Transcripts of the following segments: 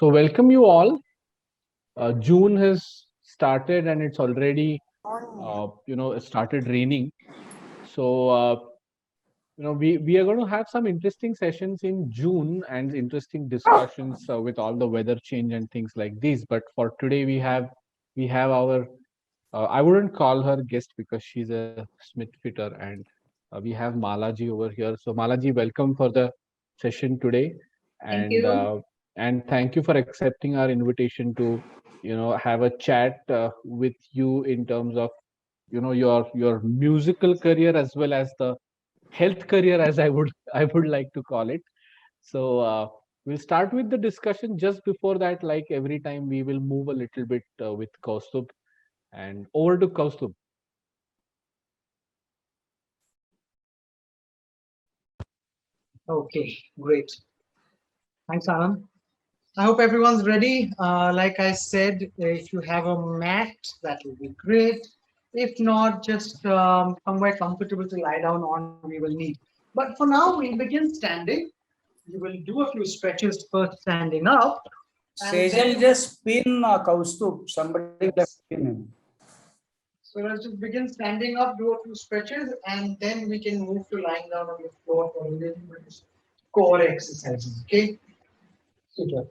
So welcome you all. June has started and it's already, it started raining. So we are going to have some interesting sessions in June and interesting discussions with all the weather change and things like these. But for today, we have our I wouldn't call her guest because she's a Smith fitter, and we have Malaji over here. So Malaji, welcome for the session today, Thank and you. uh, and thank you for accepting our invitation to have a chat with you in terms of your musical career as well as the health career, as I would like to call it. So we'll start with the discussion. Just before that, like every time, we will move a little bit with Kaustubh, and over to Kaustubh. Okay, great. Thanks, Anand. I hope everyone's ready. Like I said, if you have a mat, that will be great. If not, just somewhere comfortable to lie down on, we will need. But for now, we'll begin standing. You will do a few stretches first standing up, and Sejal then just pin Kaustubh. Somebody will have to pin him. so let's just begin standing up, do a few stretches, and then we can move to lying down on the floor for a little bit core exercises. Okay, super.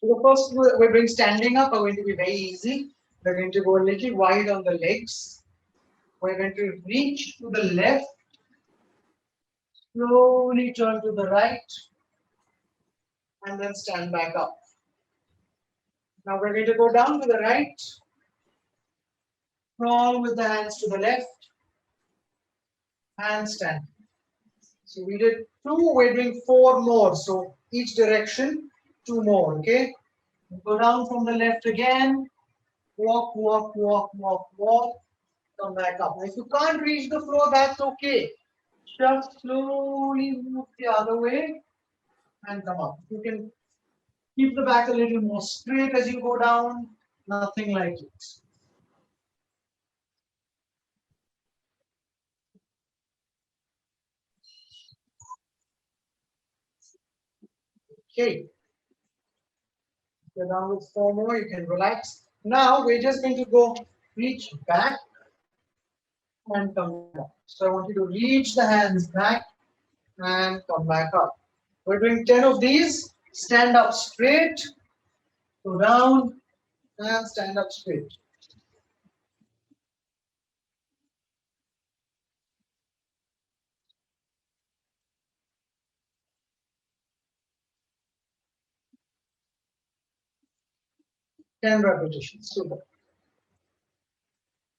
So the first we're doing standing up are going to be very easy. We're going to go a little wide on the legs. We're going to reach to the left, slowly turn to the right, and then stand back up. Now we're going to go down to the right, crawl with the hands to the left, handstand. So we did two, we're doing four more. So each direction, two more, okay? Go down from the left again, walk, walk, walk, walk, walk, come back up. If you can't reach the floor, that's okay. Just slowly move the other way and come up. You can keep the back a little more straight as you go down, nothing like it. Okay, you're down with four more, you can relax. Now we're just going to go reach back and come back up. So I want you to reach the hands back and come back up. We're doing 10 of these. Stand up straight, go down and stand up straight. Ten repetitions. Super.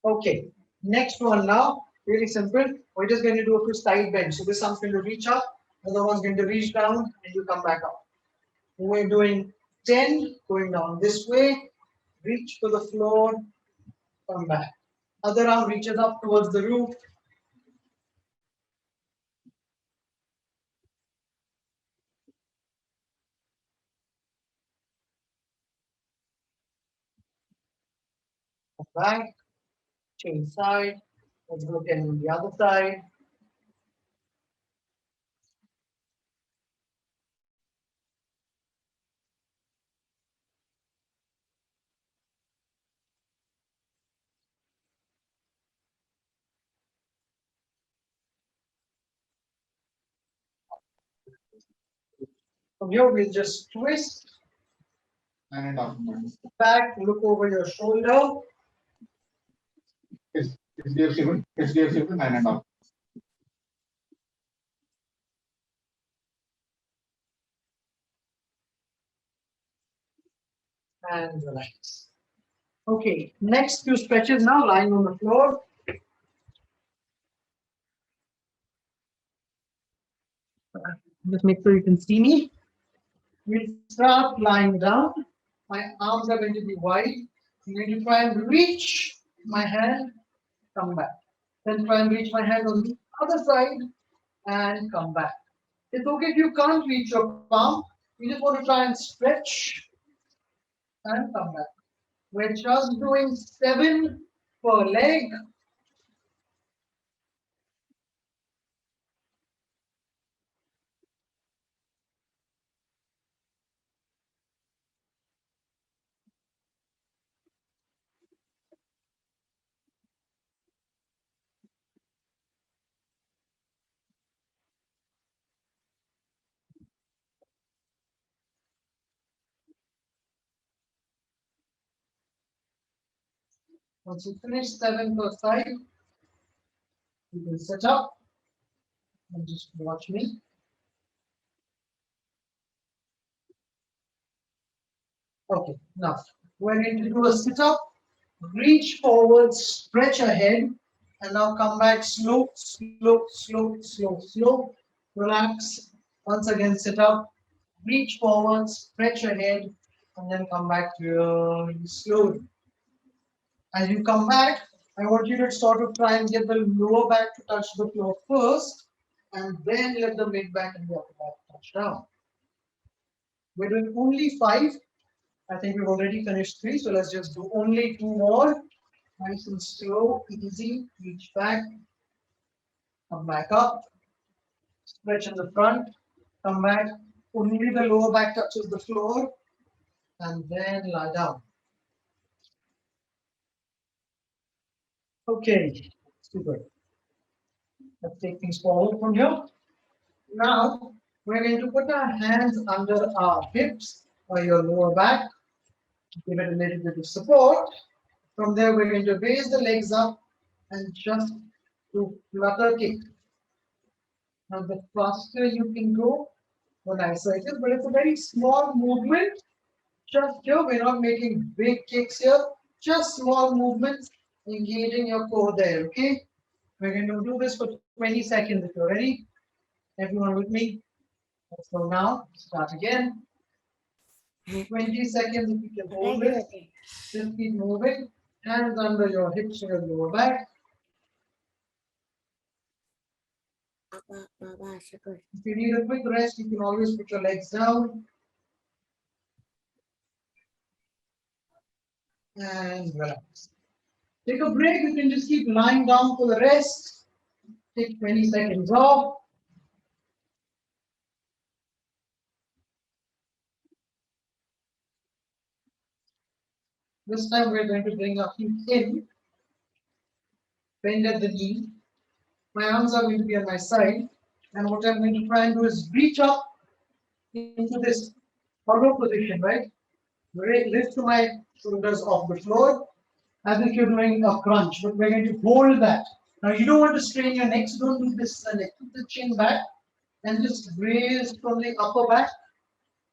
Okay, next one now, really simple. We're just going to do a few side bends. So this one's going to reach up, the other one's going to reach down, and you come back up. We're doing 10, going down this way, reach to the floor, come back. Other arm reaches up towards the roof. Come back, change side. Let's go 10 on the other side. From here, we'll just twist And up. back, look over your shoulder, HDFC 9.5. and relax. Okay, next few stretches now, lying on the floor. Just make sure you can see me. We'll start lying down. My arms are going to be wide. I'm going to try and reach my hand, come back. Then try and reach my hand on the other side and come back. It's okay if you can't reach your palm. You just want to try and stretch and come back. We're just doing 7 per leg. Once you finish 7 per side, you can set up and just watch me. Okay, now we're going to do a sit up, reach forward, stretch ahead, and now come back slow, slow, slow, slow, slow. Relax. Once again, sit up, reach forward, stretch ahead, and then come back really slowly. As you come back, I want you to sort of try and get the lower back to touch the floor first, and then let the mid back and the upper back touch down. We're doing only 5. I think we've already finished 3, so let's just do only 2 more. Nice and slow, easy. Reach back, come back up, stretch in the front, come back. Only the lower back touches the floor, and then lie down. Okay, super. Let's take things forward from here. Now, we're going to put our hands under our hips or your lower back. Give it a little bit of support. From there, we're going to raise the legs up and just do flutter kick. Now, the faster you can go, the nicer it is, but it's a very small movement. Just here, we're not making big kicks here, just small movements, engaging your core there, okay? We're going to do this for 20 seconds if you're ready. Everyone with me? Let's go now. Start again. 20 seconds if you can hold it. Just keep moving. Hands under your hips or your lower back. If you need a quick rest, you can always put your legs down. And relax. Take a break. You can just keep lying down for the rest. Take 20 seconds off. This time we're going to bring our feet in. Bend at the knee. My arms are going to be on my side. And what I'm going to try and do is reach up into this hollow position, right? Lift to my shoulders off the floor as if you're doing a crunch, but we're going to hold that. Now you don't want to strain your neck, so don't do this to the neck. Put the chin back and just raise from the upper back,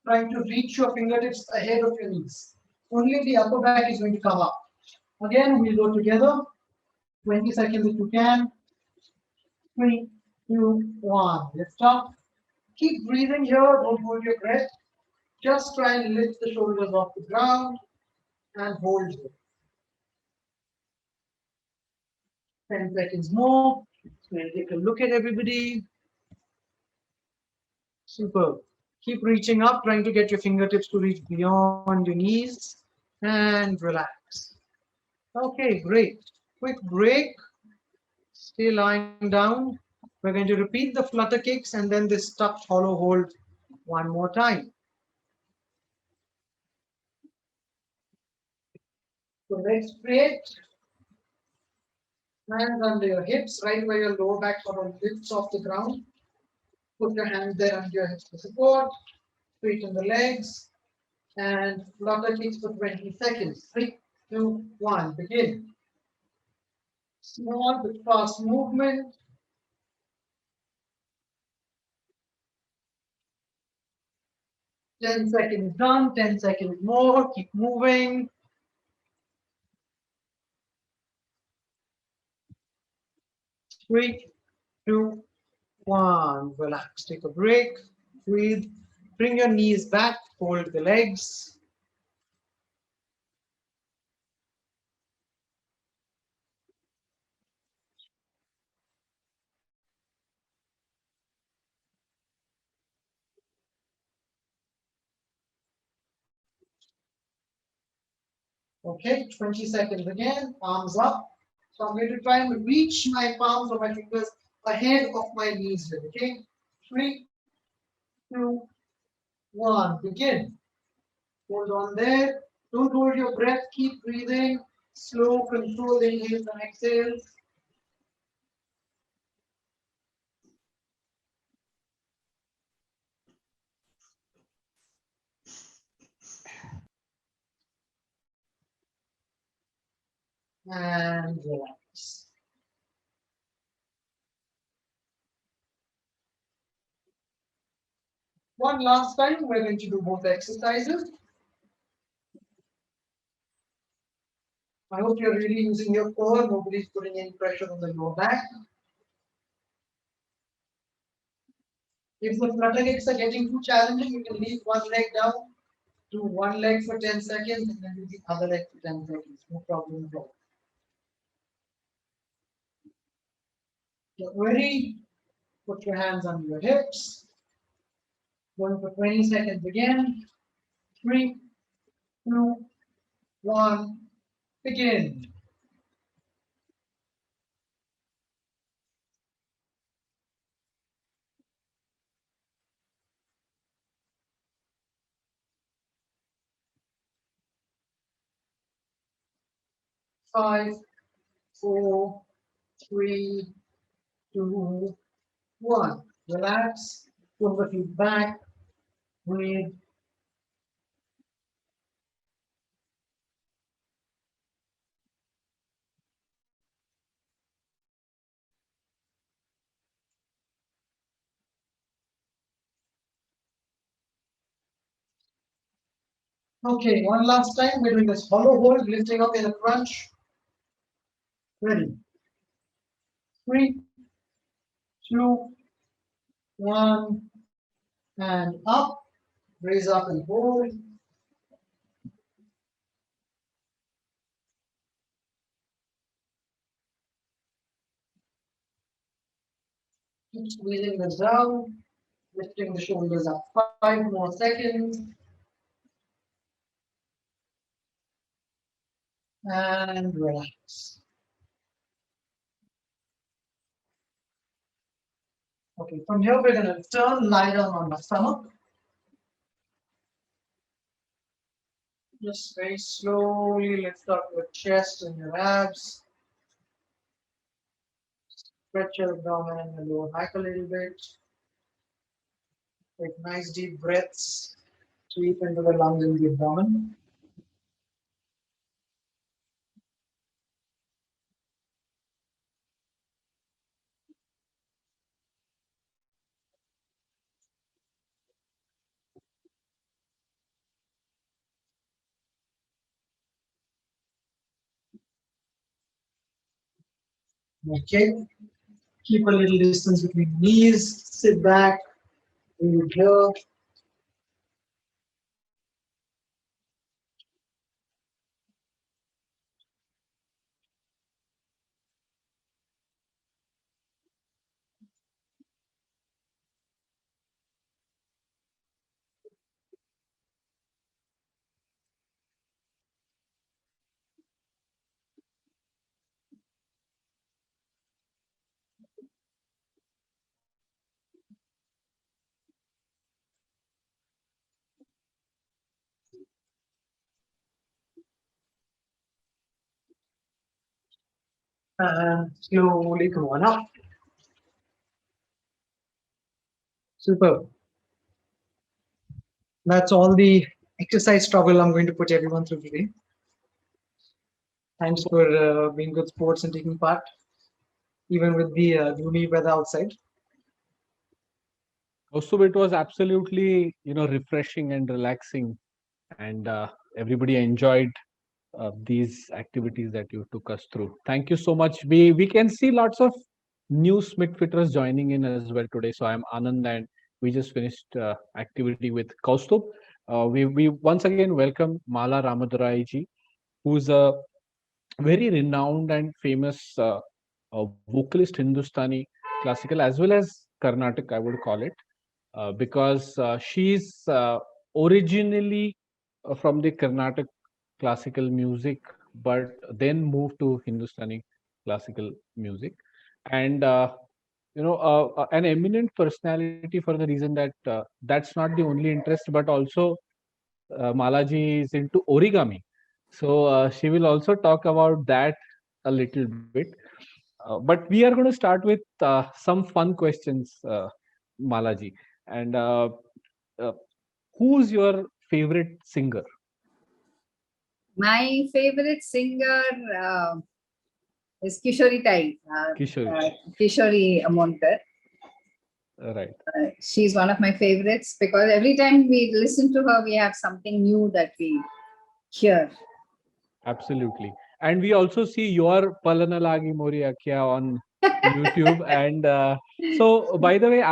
trying to reach your fingertips ahead of your knees. Only the upper back is going to come up. Again, we'll go together. 20 seconds if you can. 3, 2, 1. Lift up. Keep breathing here. Don't hold your breath. Just try and lift the shoulders off the ground and hold it. 10 seconds more. We'll take a look at everybody. Super. Keep reaching up, trying to get your fingertips to reach beyond your knees and relax. Okay, great. Quick break. Stay lying down. We're going to repeat the flutter kicks and then this tucked hollow hold one more time. So let's create hands under your hips, right where your lower back sort of lifts off the ground. Put your hands there under your hips for support. Straighten the legs and flutter kicks for 20 seconds. 3, 2, 1. Begin. Small but fast movement. Ten seconds done. 10 seconds more. Keep moving. Three, 2, 1. Relax. Take a break. Breathe. Bring your knees back. Fold the legs. Okay, 20 seconds again. Arms up. So I'm going to try and reach my palms or my fingers ahead of my knees here. Okay. 3, 2, 1. Begin. Hold on there. Don't hold your breath. Keep breathing. Slow, controlled inhales and exhales. and relax. One last time, we're going to do both exercises. I hope you're really using your core. Nobody's putting any pressure on the lower back. If the flutter kicks are getting too challenging, you can leave one leg down, do one leg for 10 seconds, and then do the other leg for 10 seconds. No problem at all. Get ready. Put your hands on your hips. Going for 20 seconds again. 3, 2, 1, begin. Five, 4, 3, 2, 1. Relax. Pull the feet back. Breathe. Okay, one last time. We're doing this hollow hold, lifting up in a crunch. Ready. 3, 2, 1, and up. Raise up and hold. Keep squeezing this down. Lifting the shoulders up. 5 more seconds. And relax. Okay, from here we're going to turn, lie down on the stomach. Just very slowly lift up your chest and your abs. Stretch your abdomen and the lower back a little bit. Take nice deep breaths. Deep into the lungs and the abdomen. Okay. Keep a little distance between knees. Sit back. Breathe here. And slowly come on up. Super. That's all the exercise struggle I'm going to put everyone through today. Thanks for being good sports and taking part, even with the gloomy weather outside. Also, it was absolutely, refreshing and relaxing, and everybody enjoyed these activities that you took us through. Thank you so much. We can see lots of new Smithfitters joining in as well today. So I'm Anand, and we just finished activity with Kaustubh. We once again welcome Mala Ramadurai ji, who's a very renowned and famous vocalist, Hindustani classical as well as Carnatic, I would call it, because she's originally from the Carnatic classical music, but then moved to Hindustani classical music, and an eminent personality for the reason that that's not the only interest, but also Malaji is into origami. So she will also talk about that a little bit. But we are going to start with some fun questions, Malaji. And uh, who's your favorite singer? My favorite singer, is Kishori Tai, Kishori. Kishori Amonkar. Right. She's one of my favorites because every time we listen to her, we have something new that we hear. Absolutely. And we also see your Palanalagi Moriakya on YouTube. And so, by the way,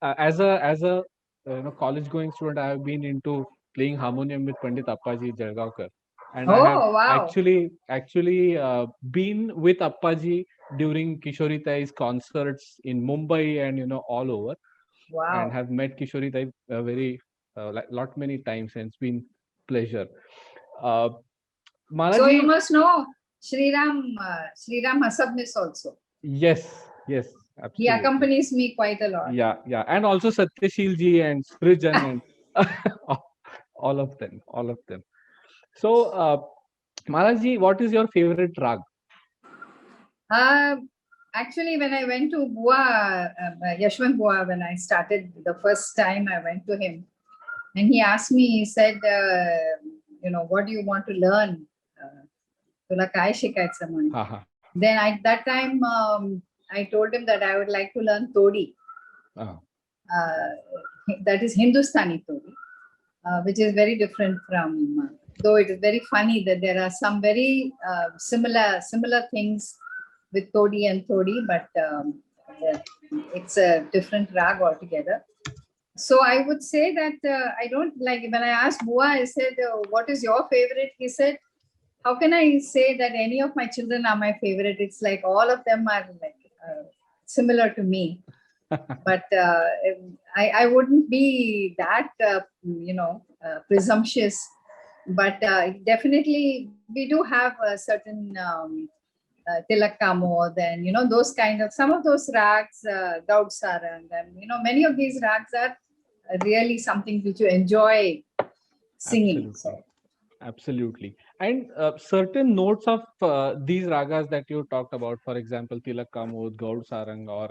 as a college going student, I have been into playing harmonium with Pandit Appaji Jalgaonkar, and I have Oh, wow. actually been with Appaji during Kishori Tai's concerts in Mumbai and all over, and Wow. have met Kishori Tai very lot many times, and it's been pleasure. Uh, So Malaji, you must know Sriram Hasabnis also. yes, yes, He absolutely. accompanies me quite a lot. Yeah, and also Satyashil ji and Srijan and all of them. So, Malaji, what is your favorite rag? Actually, when I went to Bua, Yashwant Bua, when I started the first time, I went to him and he asked me, he said, what do you want to learn? Tula kai shikaitsa mani? Haha. Then at that time, I told him that I would like to learn Todi. Ah. That is Hindustani Todi, which is very different from, though it is very funny that there are some very similar things with Todi and Todi, but it's a different rag altogether. So I would say that I don't like, when I asked Bua, I said, what is your favorite? He said, how can I say that any of my children are my favorite? It's like all of them are like similar to me. But I wouldn't be that, presumptuous. But definitely we do have a certain Tilak Kamod and, those kind of, some of those rags, Gaud Sarang, and, many of these rags are really something which you enjoy singing. Absolutely. And certain notes of these ragas that you talked about, for example, Tilak Kamod, Gaud Sarang, or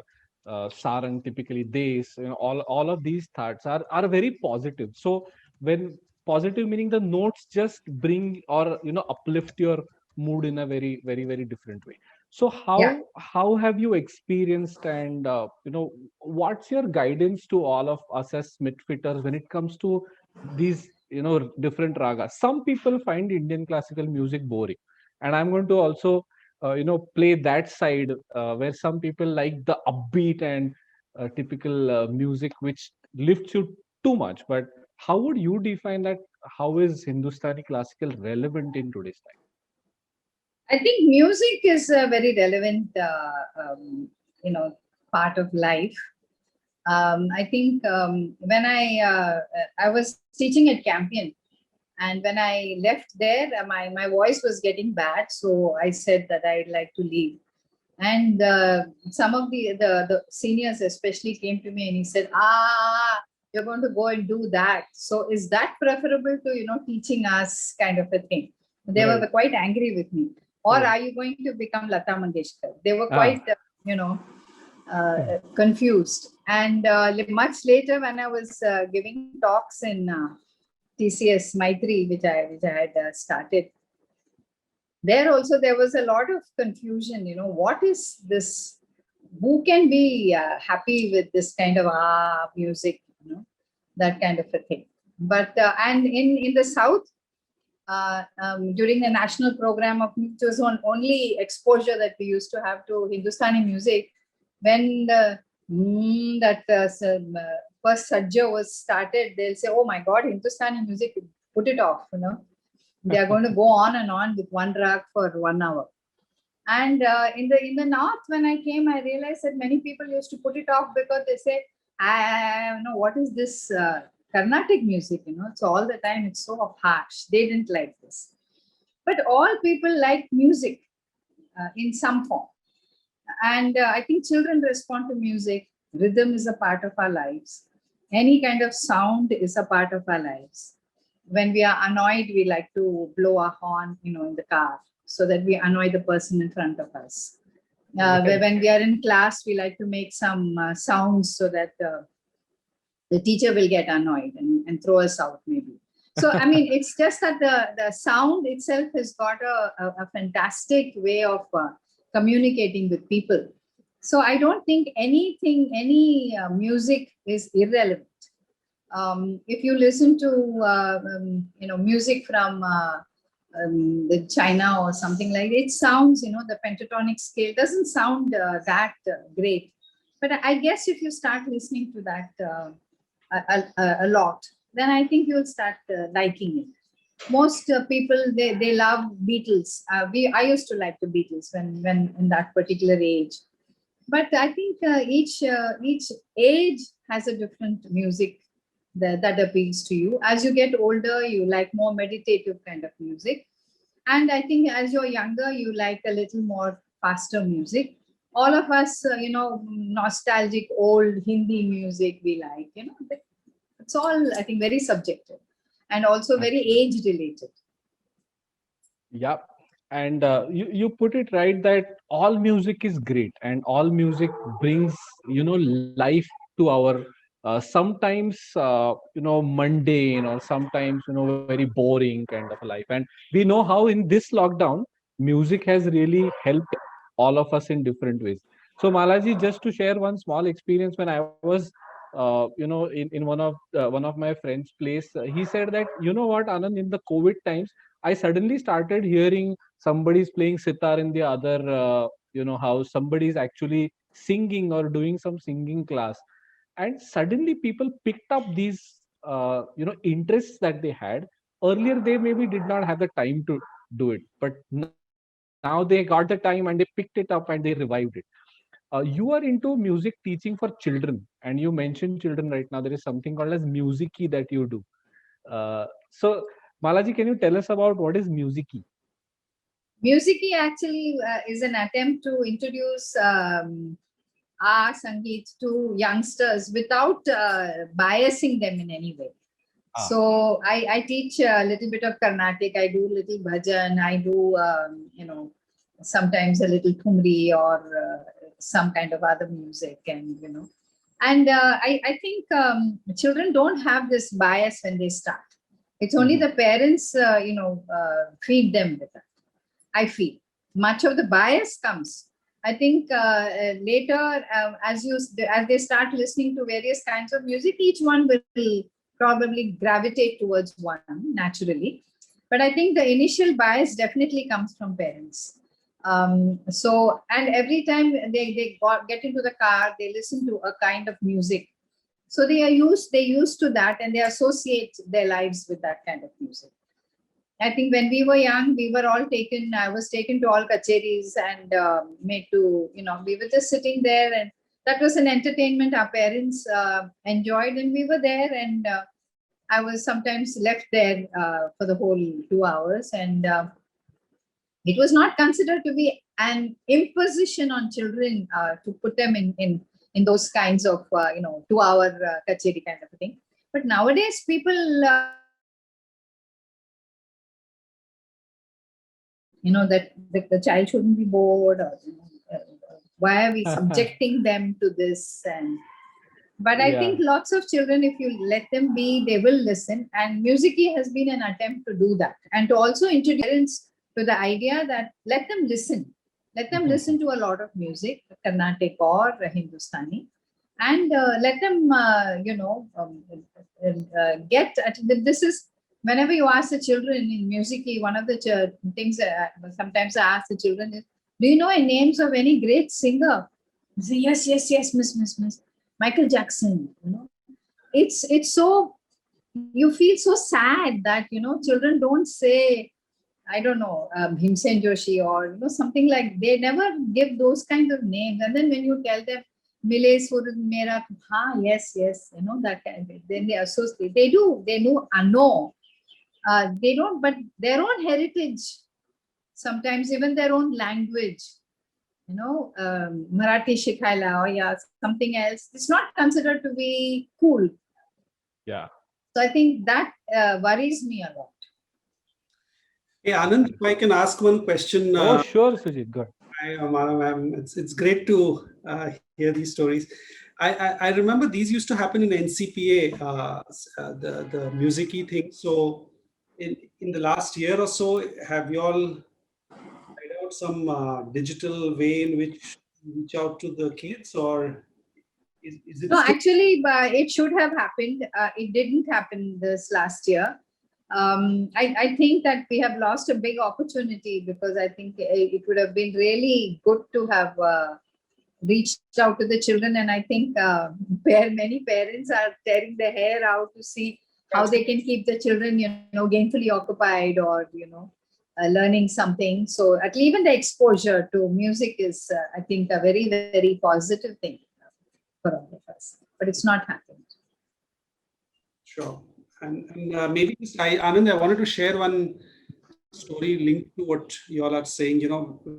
Sarang, typically Des, all of these thoughts are very positive. So when positive meaning the notes just bring or uplift your mood in a very, very, very different way. So how have you experienced, and what's your guidance to all of us as Smithfitters when it comes to these different ragas? Some people find Indian classical music boring, and I'm going to also play that side where some people like the upbeat and typical music which lifts you too much. But how would you define that? How is Hindustani classical relevant in today's time? I think music is a very relevant, part of life. I think when I was teaching at Campion, and when I left there, my voice was getting bad, so I said that I'd like to leave. And some of the seniors especially came to me and he said, you're going to go and do that. So is that preferable to, teaching us, kind of a thing? They were quite angry with me. Or are you going to become Lata Mangeshkar? They were quite, confused. And much later, when I was giving talks in TCS Maitri, which I had started, there also there was a lot of confusion. What is this? Who can be happy with this kind of music? That kind of a thing. But and in the South, during the national program of, it was only exposure that we used to have to Hindustani music. When the first Sajja was started, they'll say, oh my God, Hindustani music, put it off, They are going to go on and on with one rag for 1 hour. And in the North, when I came, I realized that many people used to put it off because they say, I know what is this Carnatic music, it's all the time, it's so harsh. They didn't like this. But all people like music in some form. And I think children respond to music. Rhythm is a part of our lives. Any kind of sound is a part of our lives. When we are annoyed, we like to blow our horn, in the car, so that we annoy the person in front of us. When we are in class, we like to make some sounds so that the teacher will get annoyed and throw us out, maybe. So, I mean, it's just that the sound itself has got a fantastic way of communicating with people. So I don't think any music is irrelevant. If you listen to music from the China or something like it sounds, the pentatonic scale doesn't sound that great. But I guess if you start listening to that a lot, then I think you'll start liking it. Most people they love Beatles. I used to like the Beatles when in that particular age. But I think each age has a different music that appeals to you. As you get older, you like more meditative kind of music. And I think as you're younger, you like a little more faster music. All of us, nostalgic old Hindi music we like, it's all, I think, very subjective and also very age related. Yeah. And you put it right that all music is great and all music brings, life to our sometimes, mundane or sometimes, very boring kind of a life. And we know how in this lockdown, music has really helped all of us in different ways. So Malaji, just to share one small experience when I was, in one of my friends' place, he said that, you know what, Anand, in the COVID times, I suddenly started hearing somebody's playing sitar in the other house, somebody's actually singing or doing some singing class, and suddenly people picked up these interests that they had earlier. They maybe did not have the time to do it, but now they got the time and they picked it up and they revived it. You are into music teaching for children, and you mentioned children right now. There is something called as musiki that you do. So Malaji, can you tell us about what is musiki? Musiki actually is an attempt to introduce our Sangeet to youngsters without biasing them in any way. So I teach a little bit of Carnatic, I do little bhajan, I do, sometimes a little thumri or some kind of other music. And I think children don't have this bias when they start. It's only the parents, feed them with that. I feel much of the bias comes. I think later, as they start listening to various kinds of music, each one will probably gravitate towards one naturally. But I think the initial bias definitely comes from parents. So, and every time they get into the car, they listen to a kind of music. So they used to that, and they associate their lives with that kind of music. I think when we were young, we were all taken. I was taken to all kacheris and made to, we were just sitting there, and that was an entertainment our parents enjoyed, and we were there. And I was sometimes left there for the whole 2 hours, and it was not considered to be an imposition on children to put them in those kinds of 2 hour kacheri kind of a thing. But nowadays, people. That the child shouldn't be bored, or why are we subjecting them to this? But I think lots of children, if you let them be, they will listen. And Musiki has been an attempt to do that, and to also introduce parents to the idea that let them listen listen to a lot of music, Carnatic or Hindustani, and let them get at this. Is whenever you ask the children in Musiki, one of the things sometimes I ask the children is, do you know any names of any great singer? They say, yes, miss Michael Jackson. It's so, you feel so sad that children don't say, I don't know, Bhimsen Joshi or something like, they never give those kinds of names. And then when you tell them Mile Sur Mera, yes, that kind of, then they associate. They know. They don't, but their own heritage, sometimes even their own language, Marathi shikhaila or something else, it's not considered to be cool. Yeah. So I think that worries me a lot. Hey, Anand, if I can ask one question. Oh, sure, Sujit, good. It's great to hear these stories. I remember these used to happen in NCPA, the music-y thing. So in the last year or so, have you all tried out out some digital way in which you reach out to the kids, or is it No, still- actually, it should have happened. It didn't happen this last year. I think that we have lost a big opportunity, because I think it would have been really good to have reached out to the children. And I think many parents are tearing their hair out to see how they can keep the children, gainfully occupied, or, learning something. So at least even the exposure to music is, I think, a very, very positive thing for all of us. But it's not happened. Sure. And maybe Anand, I wanted to share one story linked to what you all are saying.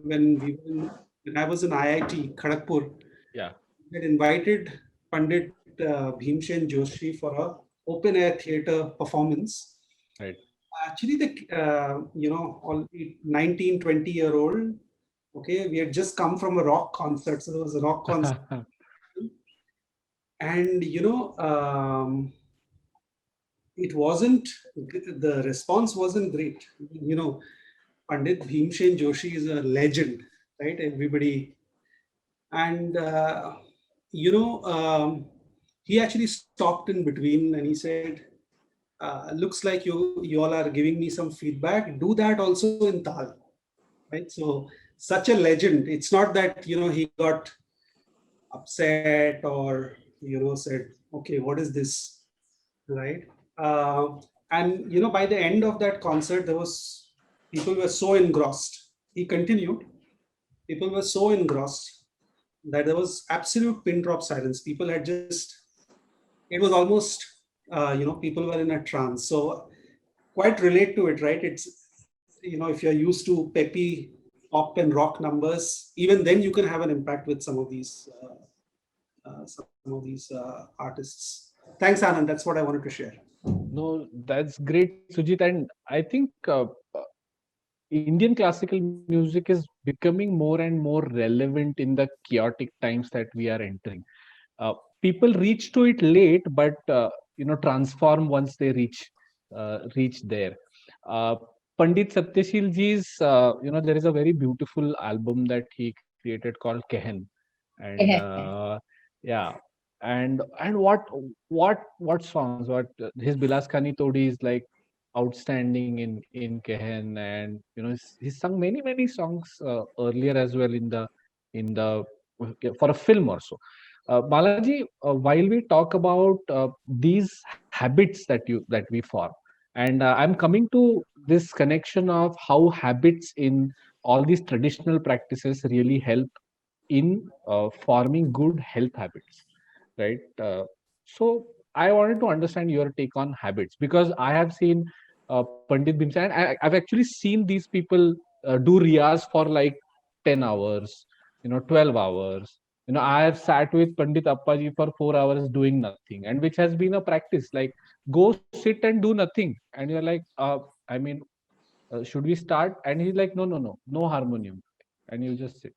When I was in IIT Kharagpur, Yeah. we had invited Pandit Bhimsen Joshi for a open air theater performance. Right. Actually, all 19, 20-year-old, okay, we had just come from a rock concert. So there was a rock concert. And, it wasn't, the response wasn't great. Pandit Bhimsen Joshi is a legend, right? Everybody. And, he actually stopped in between and he said, looks like you all are giving me some feedback. Do that also in Tal, right? So such a legend. It's not that, he got upset or, said, okay, what is this, right? And by the end of that concert, people were so engrossed. He continued. People were so engrossed that there was absolute pin drop silence. People had it was almost, people were in a trance. So quite relate to it, right? It's, if you're used to peppy pop and rock numbers, even then you can have an impact with some of these artists. Thanks, Anand. That's what I wanted to share. No, that's great, Sujit. And I think Indian classical music is becoming more and more relevant in the chaotic times that we are entering. People reach to it late, but transform once they reach there. Pandit Satyashil ji's, there is a very beautiful album that he created called Kehen, and yeah, and what songs? What his Bilas Khani Todi is like outstanding in Kehen, and he's sung many songs earlier as well in the for a film also. Balaji, while we talk about these habits that we form, and I'm coming to this connection of how habits in all these traditional practices really help in forming good health habits, right? So I wanted to understand your take on habits, because I have seen Pandit Bhimsen, and I've actually seen these people do riyaz for like 10 hours, 12 hours. I have sat with Pandit Appaji for 4 hours doing nothing, and which has been a practice. Like, go sit and do nothing, and you're like, should we start? And he's like, no harmonium, and you just sit.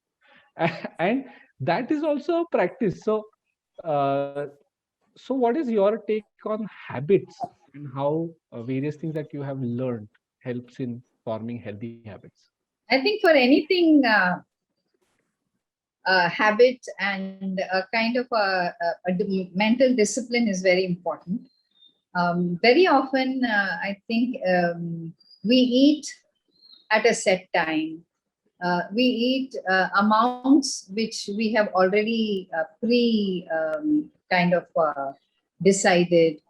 And that is also a practice. Uh, so what is your take on habits, and how various things that you have learned helps in forming healthy habits? I think for anything, habit and a kind of mental discipline is very important. Very often, I think we eat at a set time. We eat amounts which we have already decided.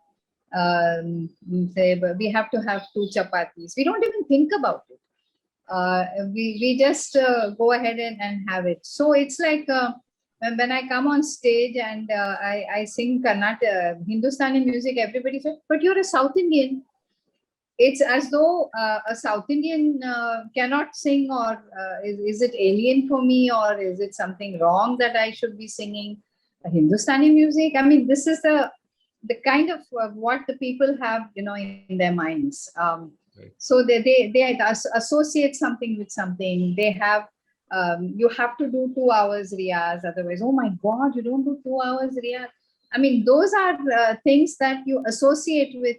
Say, we have to have 2 chapatis. We don't even think about it. We just go ahead and have it. So it's like when I come on stage and I sing Karnataka, Hindustani music, everybody says, but you're a South Indian. It's as though a South Indian cannot sing, or is it alien for me, or is it something wrong that I should be singing Hindustani music? I mean, this is the kind of what the people have, in their minds. Right. So they associate something with something. They have, you have to do 2 hours riyaz, otherwise, oh my God, you don't do 2 hours riyaz. I mean, those are things that you associate with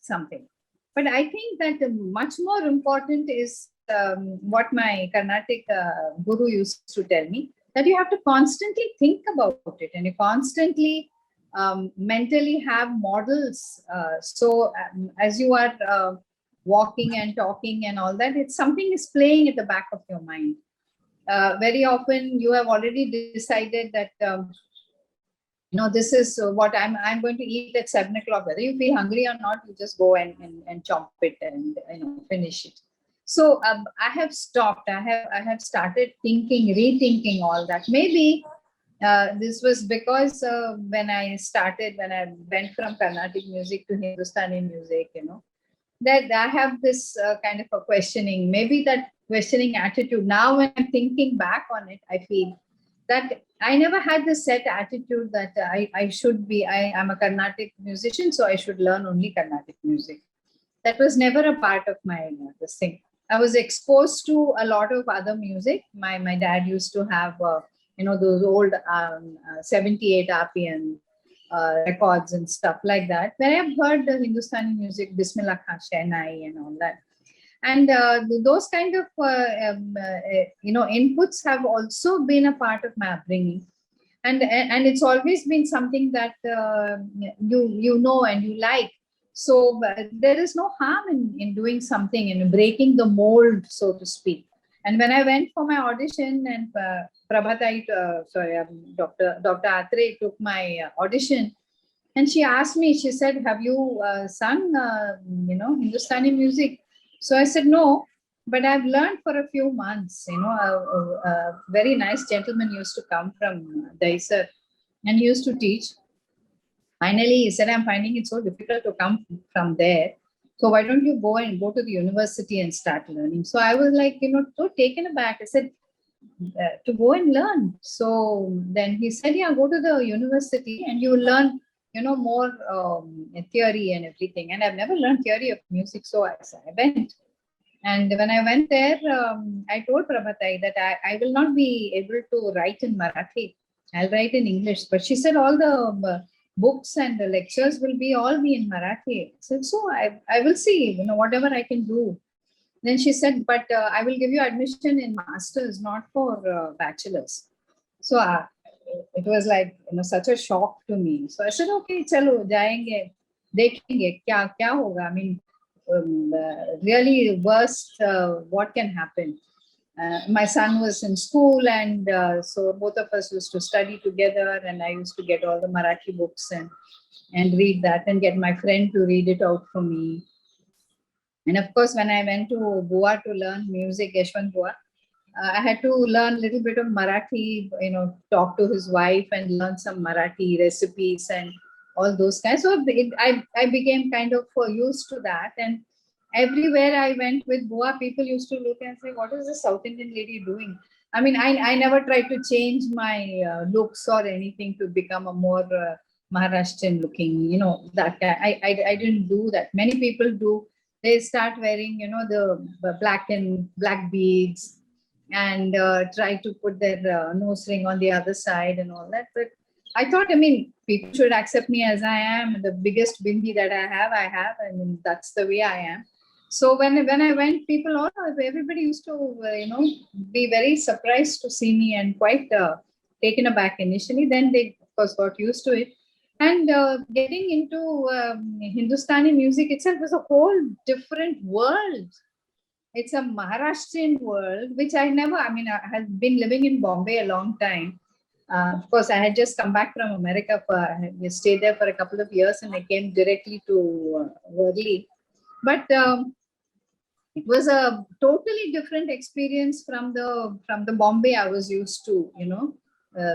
something. But I think that much more important is what my Carnatic guru used to tell me, that you have to constantly think about it and you constantly mentally have models. As you are walking and talking and all that, it's something is playing at the back of your mind. Very often you have already decided that this is what I'm going to eat at 7 o'clock. Whether you feel hungry or not, you just go and chomp it and finish it. So I have stopped. I have started rethinking all that. Maybe this was because when I went from Carnatic music to Hindustani music, that I have this kind of a questioning. Maybe that questioning attitude. Now when I'm thinking back on it, I feel that I never had the set attitude that I should be. I'm a Carnatic musician, so I should learn only Carnatic music. That was never a part of my this thing. I was exposed to a lot of other music. My dad used to have those old 78 RPM records and stuff like that, where I've heard the Hindustani music, Bismillah Khan Shehnai and all that. And those kind of inputs have also been a part of my upbringing, and it's always been something that you know and you like. So there is no harm in doing something and breaking the mold, so to speak. And when I went for my audition, and Dr. Atre took my audition, and she asked me, she said, "Have you sung, Hindustani music?" So I said, "No, but I've learned for a few months." A very nice gentleman used to come from Daisar, and he used to teach. Finally, he said, "I'm finding it so difficult to come from there. So why don't you go to the university and start learning?" So I was like, so taken aback. I said, to go and learn. So then he said, "Yeah, go to the university and you will learn, more theory and everything." And I've never learned theory of music. So I went. And when I went there, I told Prabhatai that I will not be able to write in Marathi. I'll write in English. But she said all the books and the lectures will all be in Marathi. I said, "So I will see, whatever I can do." Then she said, "But I will give you admission in masters, not for bachelors." So it was like, such a shock to me. So I said, "Okay, chalo, jayenge, dekhenge, kya hoga?" I mean, really worst, what can happen? My son was in school, and so both of us used to study together, and I used to get all the Marathi books and read that and get my friend to read it out for me. And of course, when I went to Goa to learn music, Yashwant Goa, I had to learn a little bit of Marathi, talk to his wife and learn some Marathi recipes and all those kinds. So I became kind of used to that. And everywhere I went with Goa, people used to look and say, "What is the South Indian lady doing?" I mean, I never tried to change my looks or anything to become a more Maharashtrian looking, that I didn't do that. Many people do. They start wearing, the black beads and try to put their nose ring on the other side and all that. But I thought, people should accept me as I am. The biggest bindi that I have. I mean, that's the way I am. So when I went, everybody used to, be very surprised to see me and quite taken aback initially. Then they, of course, got used to it. And getting into Hindustani music itself was a whole different world. It's a Maharashtrian world, which I have been living in Bombay a long time. Of course, I had just come back from America. I stayed there for a couple of years, and I came directly to Worli. But it was a totally different experience from the Bombay I was used to.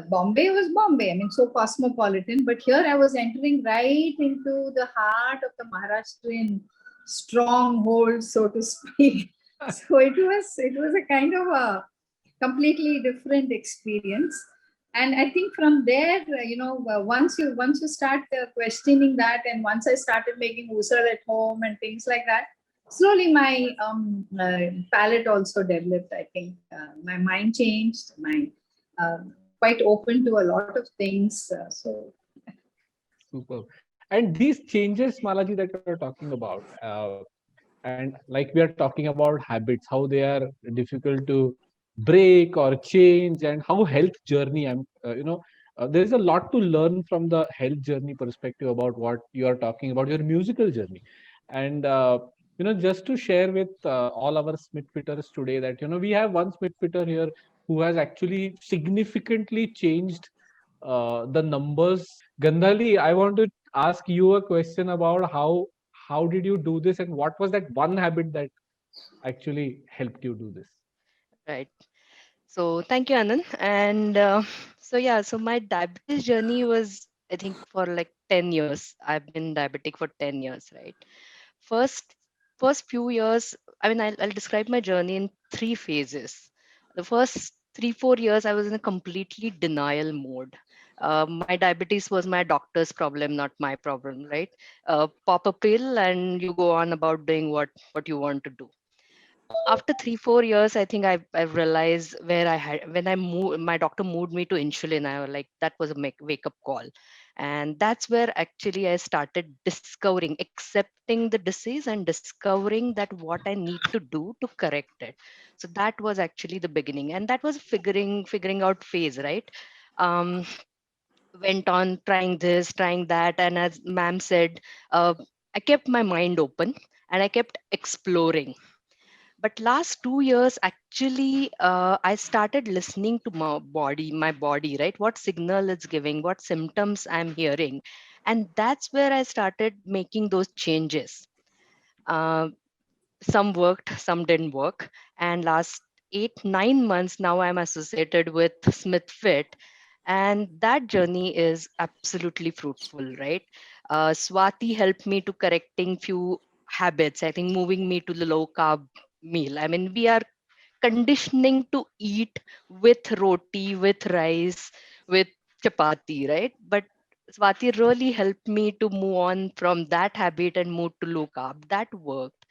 Bombay was Bombay. I mean, so cosmopolitan. But here I was entering right into the heart of the Maharashtrian stronghold, so to speak. So it was a kind of a completely different experience. And I think from there, once you start questioning that, and once I started making usal at home and things like that, slowly my palette also developed. I think my mind changed. My quite open to a lot of things. Super. And these changes, Malaji, that you're talking about, And like we are talking about habits, how they are difficult to break or change, and how health journey, there is a lot to learn from the health journey perspective about what you are talking about, your musical journey. And just to share with all our Smithfitters today that we have one Smithfitter here who has actually significantly changed the numbers. Gandhali, I want to ask you a question about how did you do this, and what was that one habit that actually helped you do this? Right. So thank you, Anand. And so yeah, so my diabetes journey was, I think, for like 10 years. I've been diabetic for 10 years, right? First, first few years, I mean, I'll describe my journey in three phases. The first 3, 4 years, I was in a completely denial mode. My diabetes was my doctor's problem, not my problem, right? Pop a pill and you go on about doing what you want to do. After 3, 4 years, I think I've realized where I had when I moved, my doctor moved me to insulin. I was like, that was a wake up call. And that's where actually I started discovering, accepting the disease and discovering that what I need to do to correct it. So that was actually the beginning. And that was figuring out phase, right? Um, Went on trying this, trying that. And as ma'am said, uh, I kept my mind open and I kept exploring. But last 2 years, actually, I started listening to my body, right? What signal it's giving, what symptoms I'm hearing. And that's where I started making those changes. Uh, some worked, some didn't work. And last 8, 9 months now, I'm associated with SmithFit. And that journey is absolutely fruitful, right? Swati helped me to correcting few habits. I think moving me to the low carb meal. I mean, we are conditioning to eat with roti, with rice, with chapati, right? But Swati really helped me to move on from that habit and move to low carb. That worked.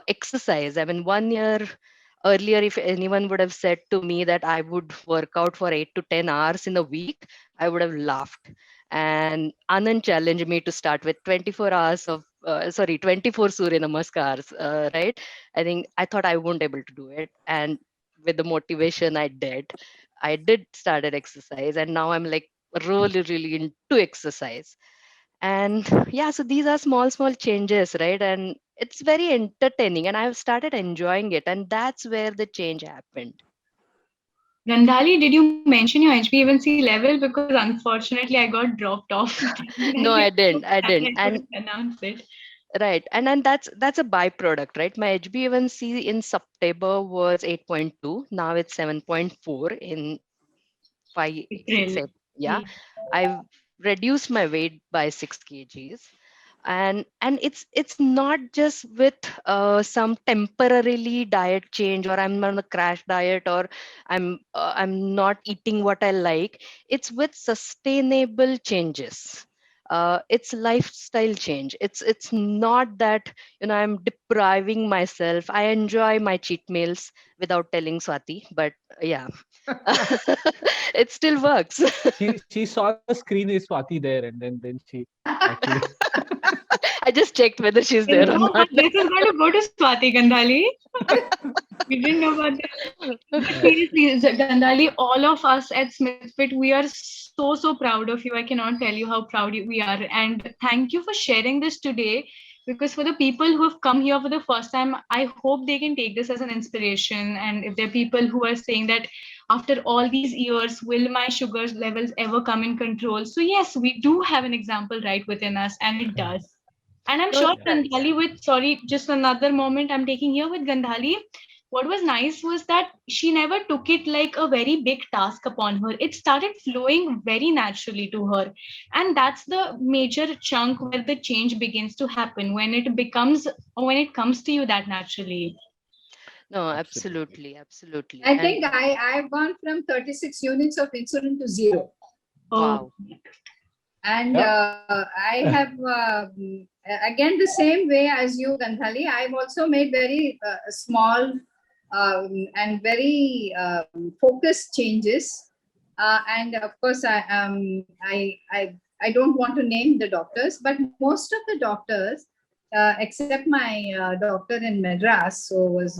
Exercise. I mean, 1 year earlier, if anyone would have said to me that I would work out for 8 to 10 hours in a week, I would have laughed. And Anand challenged me to start with 24 hours of, 24 Surya Namaskars, right? I think I thought I won't able to do it. And with the motivation I did, started exercise. And now I'm like really, really into exercise. And yeah, so these are small changes, right? And it's very entertaining and I've started enjoying it. And that's where the change happened. Gandhali, did you mention your HbA1c level? Because unfortunately, I got dropped off. No, I didn't. I I didn't. And couldn't announce it. right. And that's a byproduct, right? My HbA1c in September was 8.2. Now it's 7.4 in 5, 6, April. 8. Yeah. I've reduced my weight by 6 kgs. And it's not just with some temporarily diet change, or I'm on a crash diet, or I'm not eating what I like. It's with sustainable changes. It's lifestyle change. It's not that I'm depriving myself. I enjoy my cheat meals without telling Swati, but yeah. It still works. She saw the screen is Swati there, and then she actually. I just checked whether she's there or No, but not. this is going to go to Swati, Gandhali. We didn't know about this. But seriously, Gandhali, all of us at Smithfit, we are so proud of you. I cannot tell you how proud we are. And thank you for sharing this today. Because for the people who have come here for the first time, I hope they can take this as an inspiration. And if there are people who are saying that after all these years, will my sugar levels ever come in control? So yes, we do have an example right within us, and it does. And I'm No, sure it does. Gandhali sorry, just another moment I'm taking here with Gandhali. What was nice was that she never took it like a very big task upon her. It started flowing very naturally to her. And that's the major chunk where the change begins to happen, when it becomes, or when it comes to you that naturally. No, Absolutely. absolutely. I And think I've gone from 36 units of insulin to 0. Oh, wow. And Yeah. I have, again, the same way as you, Gandhali, I've also made very small and very focused changes. And of course, I don't want to name the doctors, but most of the doctors except my doctor in Madras, so was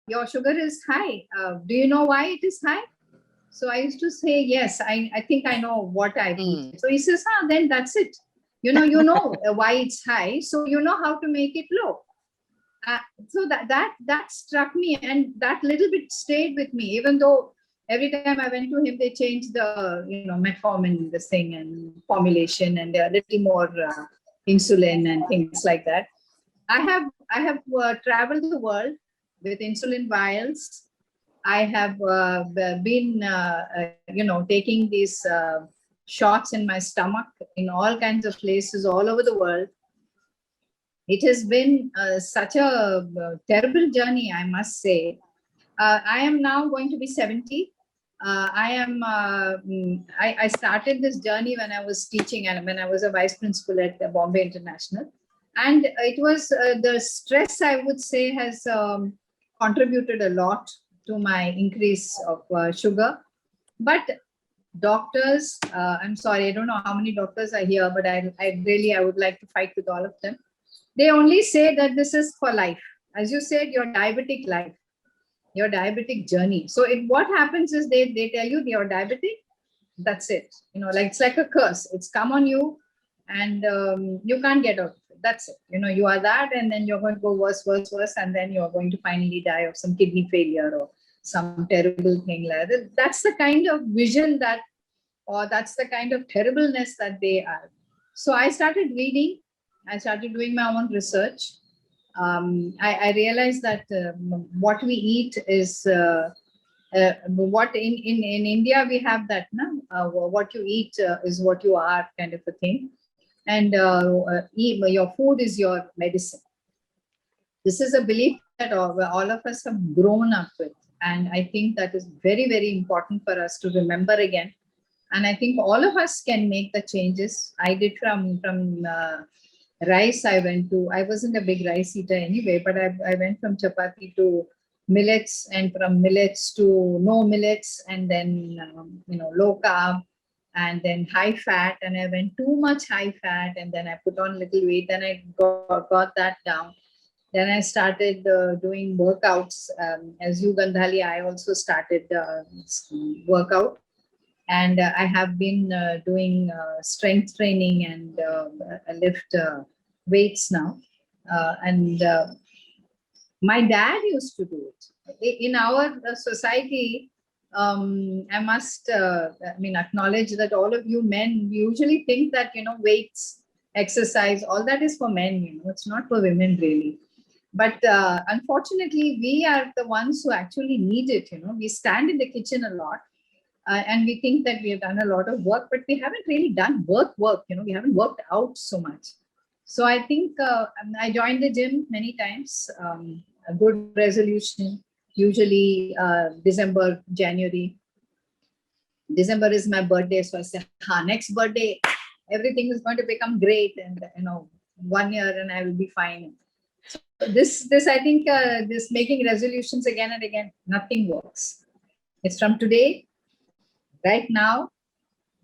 your sugar is high. Do you know why it is high? So I used to say, yes, I think I know what I've eaten. So he says, then that's it. You know why it's high, so you know how to make it low. So that struck me, and that little bit stayed with me, even though every time I went to him, they changed the metformin, this thing, and formulation, and a little more insulin and things like that. I have traveled the world with insulin vials. I have been taking these shots in my stomach in all kinds of places all over the world. It has been such a terrible journey, I must say. I am now going to be 70. I started this journey when I was teaching and when I was a vice principal at Bombay International. And it was the stress, I would say, has contributed a lot to my increase of sugar. But doctors, I'm sorry, I don't know how many doctors are here, but I would like to fight with all of them. They only say that this is for life. As you said, your diabetic life, your diabetic journey. So what happens is they tell you you're diabetic, that's it. It's like a curse. It's come on you and you can't get out of it. That's it. You are that, and then you're going to go worse, and then you're going to finally die of some kidney failure or some terrible thing like that. That's the kind of vision or that's the kind of terribleness that they are. So I started reading. I started doing my own research. I realized that what we eat is what in India we have that, what you eat is what you are, kind of a thing. And your food is your medicine. This is a belief that all of us have grown up with. And I think that is very, very important for us to remember again. And I think all of us can make the changes. I did from rice. I wasn't a big rice eater anyway, but I went from chapati to millets, and from millets to no millets, and then low carb, and then high fat, and I went too much high fat, and then I put on little weight, and I got that down. Then I started doing workouts. As you, Gandhali, I also started workout. And I have been doing strength training and lift weights now. And my dad used to do it. In our society, I must acknowledge that all of you men usually think that, weights, exercise, all that is for men, it's not for women really. But unfortunately, we are the ones who actually need it. We stand in the kitchen a lot. And we think that we have done a lot of work, but we haven't really done work. We haven't worked out so much. So I think I joined the gym many times. A good resolution, usually December, January. December is my birthday, so I say, next birthday, everything is going to become great, and 1 year, and I will be fine. So this I think this making resolutions again and again, nothing works. It's from today. Right now,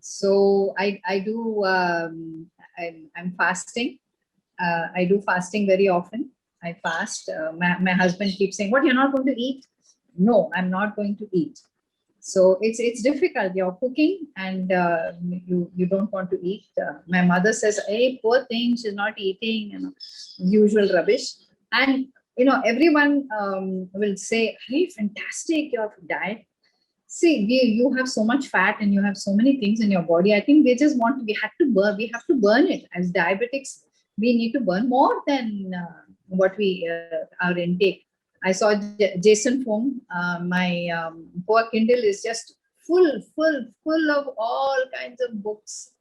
so I do. I'm fasting. I do fasting very often. I fast. My husband keeps saying, "What, you're not going to eat?" No, I'm not going to eat. So it's difficult. You're cooking and you don't want to eat. My mother says, "Hey, poor thing, she's not eating," usual rubbish. And everyone will say, "Hey, fantastic, your diet." See, you have so much fat and you have so many things in your body. I think we have to burn it. As diabetics, we need to burn more than what our intake. I saw Jason Fung, my poor Kindle is just full of all kinds of books.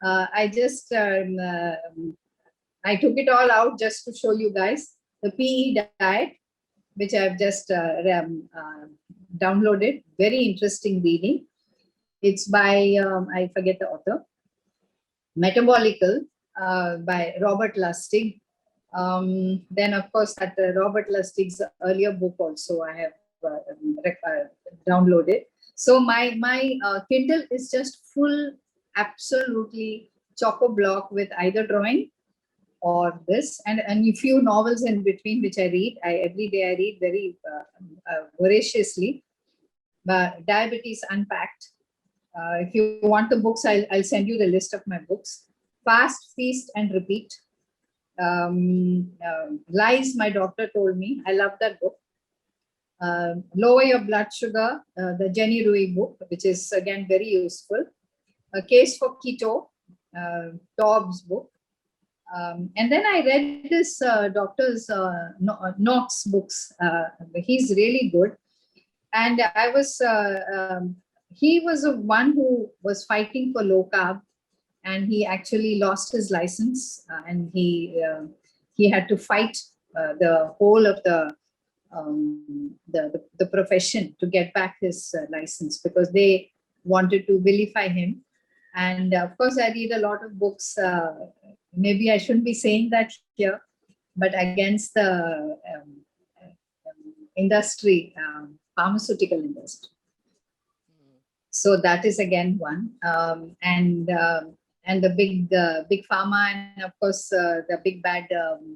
I took it all out just to show you guys the PE diet, which I've just downloaded. Very interesting reading. It's by, I forget the author, Metabolical by Robert Lustig. Then, of course, that Robert Lustig's earlier book also I have downloaded. So my Kindle is just full, absolutely choco block with either drawing or this, and a few novels in between which I read. Every day I read very voraciously. But Diabetes Unpacked. If you want the books, I'll send you the list of my books. Fast, Feast, and Repeat. Lies My Doctor Told Me. I love that book. Lower Your Blood Sugar, the Jenny Rui book, which is again very useful. A Case for Keto, Tobbs book. And then I read this Doctor's Knox books. He's really good. And I was, he was the one who was fighting for low carb, and he actually lost his license, and he had to fight the whole of the profession to get back his license, because they wanted to vilify him. And of course, I read a lot of books. Maybe I shouldn't be saying that here, but against the industry, pharmaceutical industry. So that is again one, and the big pharma, and of course the big bad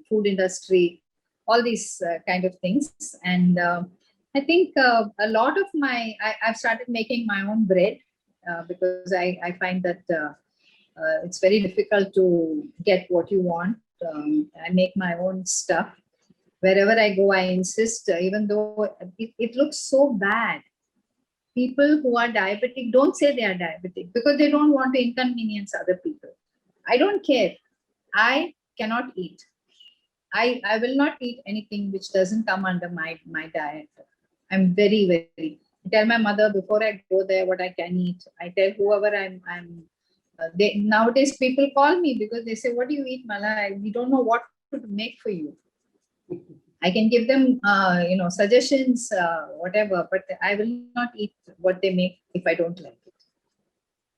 food industry, all these kind of things. And I think a lot of I've started making my own bread, because I find that it's very difficult to get what you want. I make my own stuff. Wherever I go, I insist, even though it looks so bad. People who are diabetic don't say they are diabetic because they don't want to inconvenience other people. I don't care. I cannot eat. I will not eat anything which doesn't come under my diet. I'm very, very. I tell my mother before I go there what I can eat. I tell whoever nowadays people call me because they say, "What do you eat, Mala? We don't know what to make for you." I can give them, suggestions, whatever, but I will not eat what they make if I don't like it.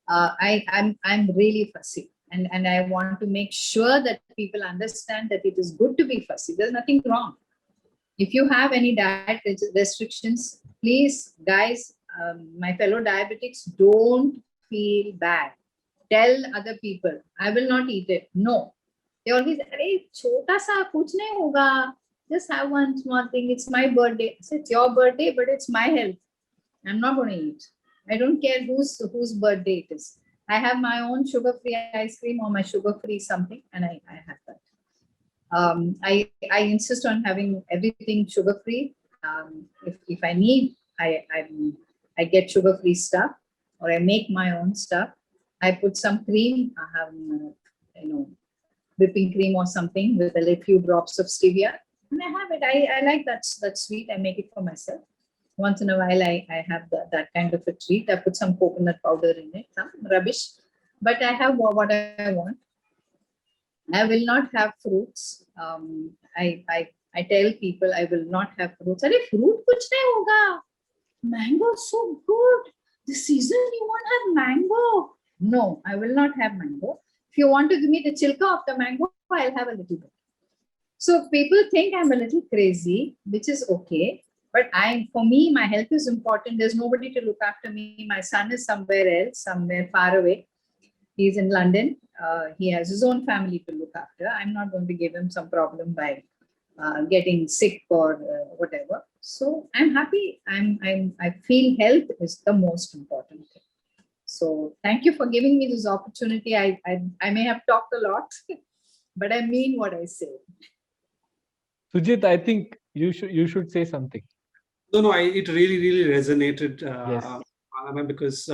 I'm really fussy, and I want to make sure that people understand that it is good to be fussy. There's nothing wrong. If you have any diet restrictions, please, guys, my fellow diabetics, don't feel bad. Tell other people, I will not eat it. No. They always, "Arey, chota sa, kuch nahi hoga. Just have one small thing. It's my birthday." I said, "It's your birthday, but it's my health. I'm not going to eat. I don't care whose birthday it is. I have my own sugar-free ice cream or my sugar-free something, and I have that." I insist on having everything sugar-free. If I need, I get sugar-free stuff, or I make my own stuff. I put some cream. I have, whipping cream or something with a few drops of stevia, and I have it. I like that sweet. I make it for myself. Once in a while, I have that kind of a treat. I put some coconut powder in it, some rubbish, but I have what I want. I will not have fruits. I tell people I will not have fruits. Arey, fruit kuch nahi hoga. Mango is so good. This season you won't have mango. No, I will not have mango. If you want to give me the chilka of the mango, I'll have a little bit. So people think I'm a little crazy, which is okay. But for me, my health is important. There's nobody to look after me. My son is somewhere else, somewhere far away. He's in London. He has his own family to look after. I'm not going to give him some problem by getting sick or whatever. So I'm happy. I feel health is the most important thing. So thank you for giving me this opportunity. I may have talked a lot, but I mean what I say. Sujit, I think you should say something. No, it really resonated, Yes. Anna, because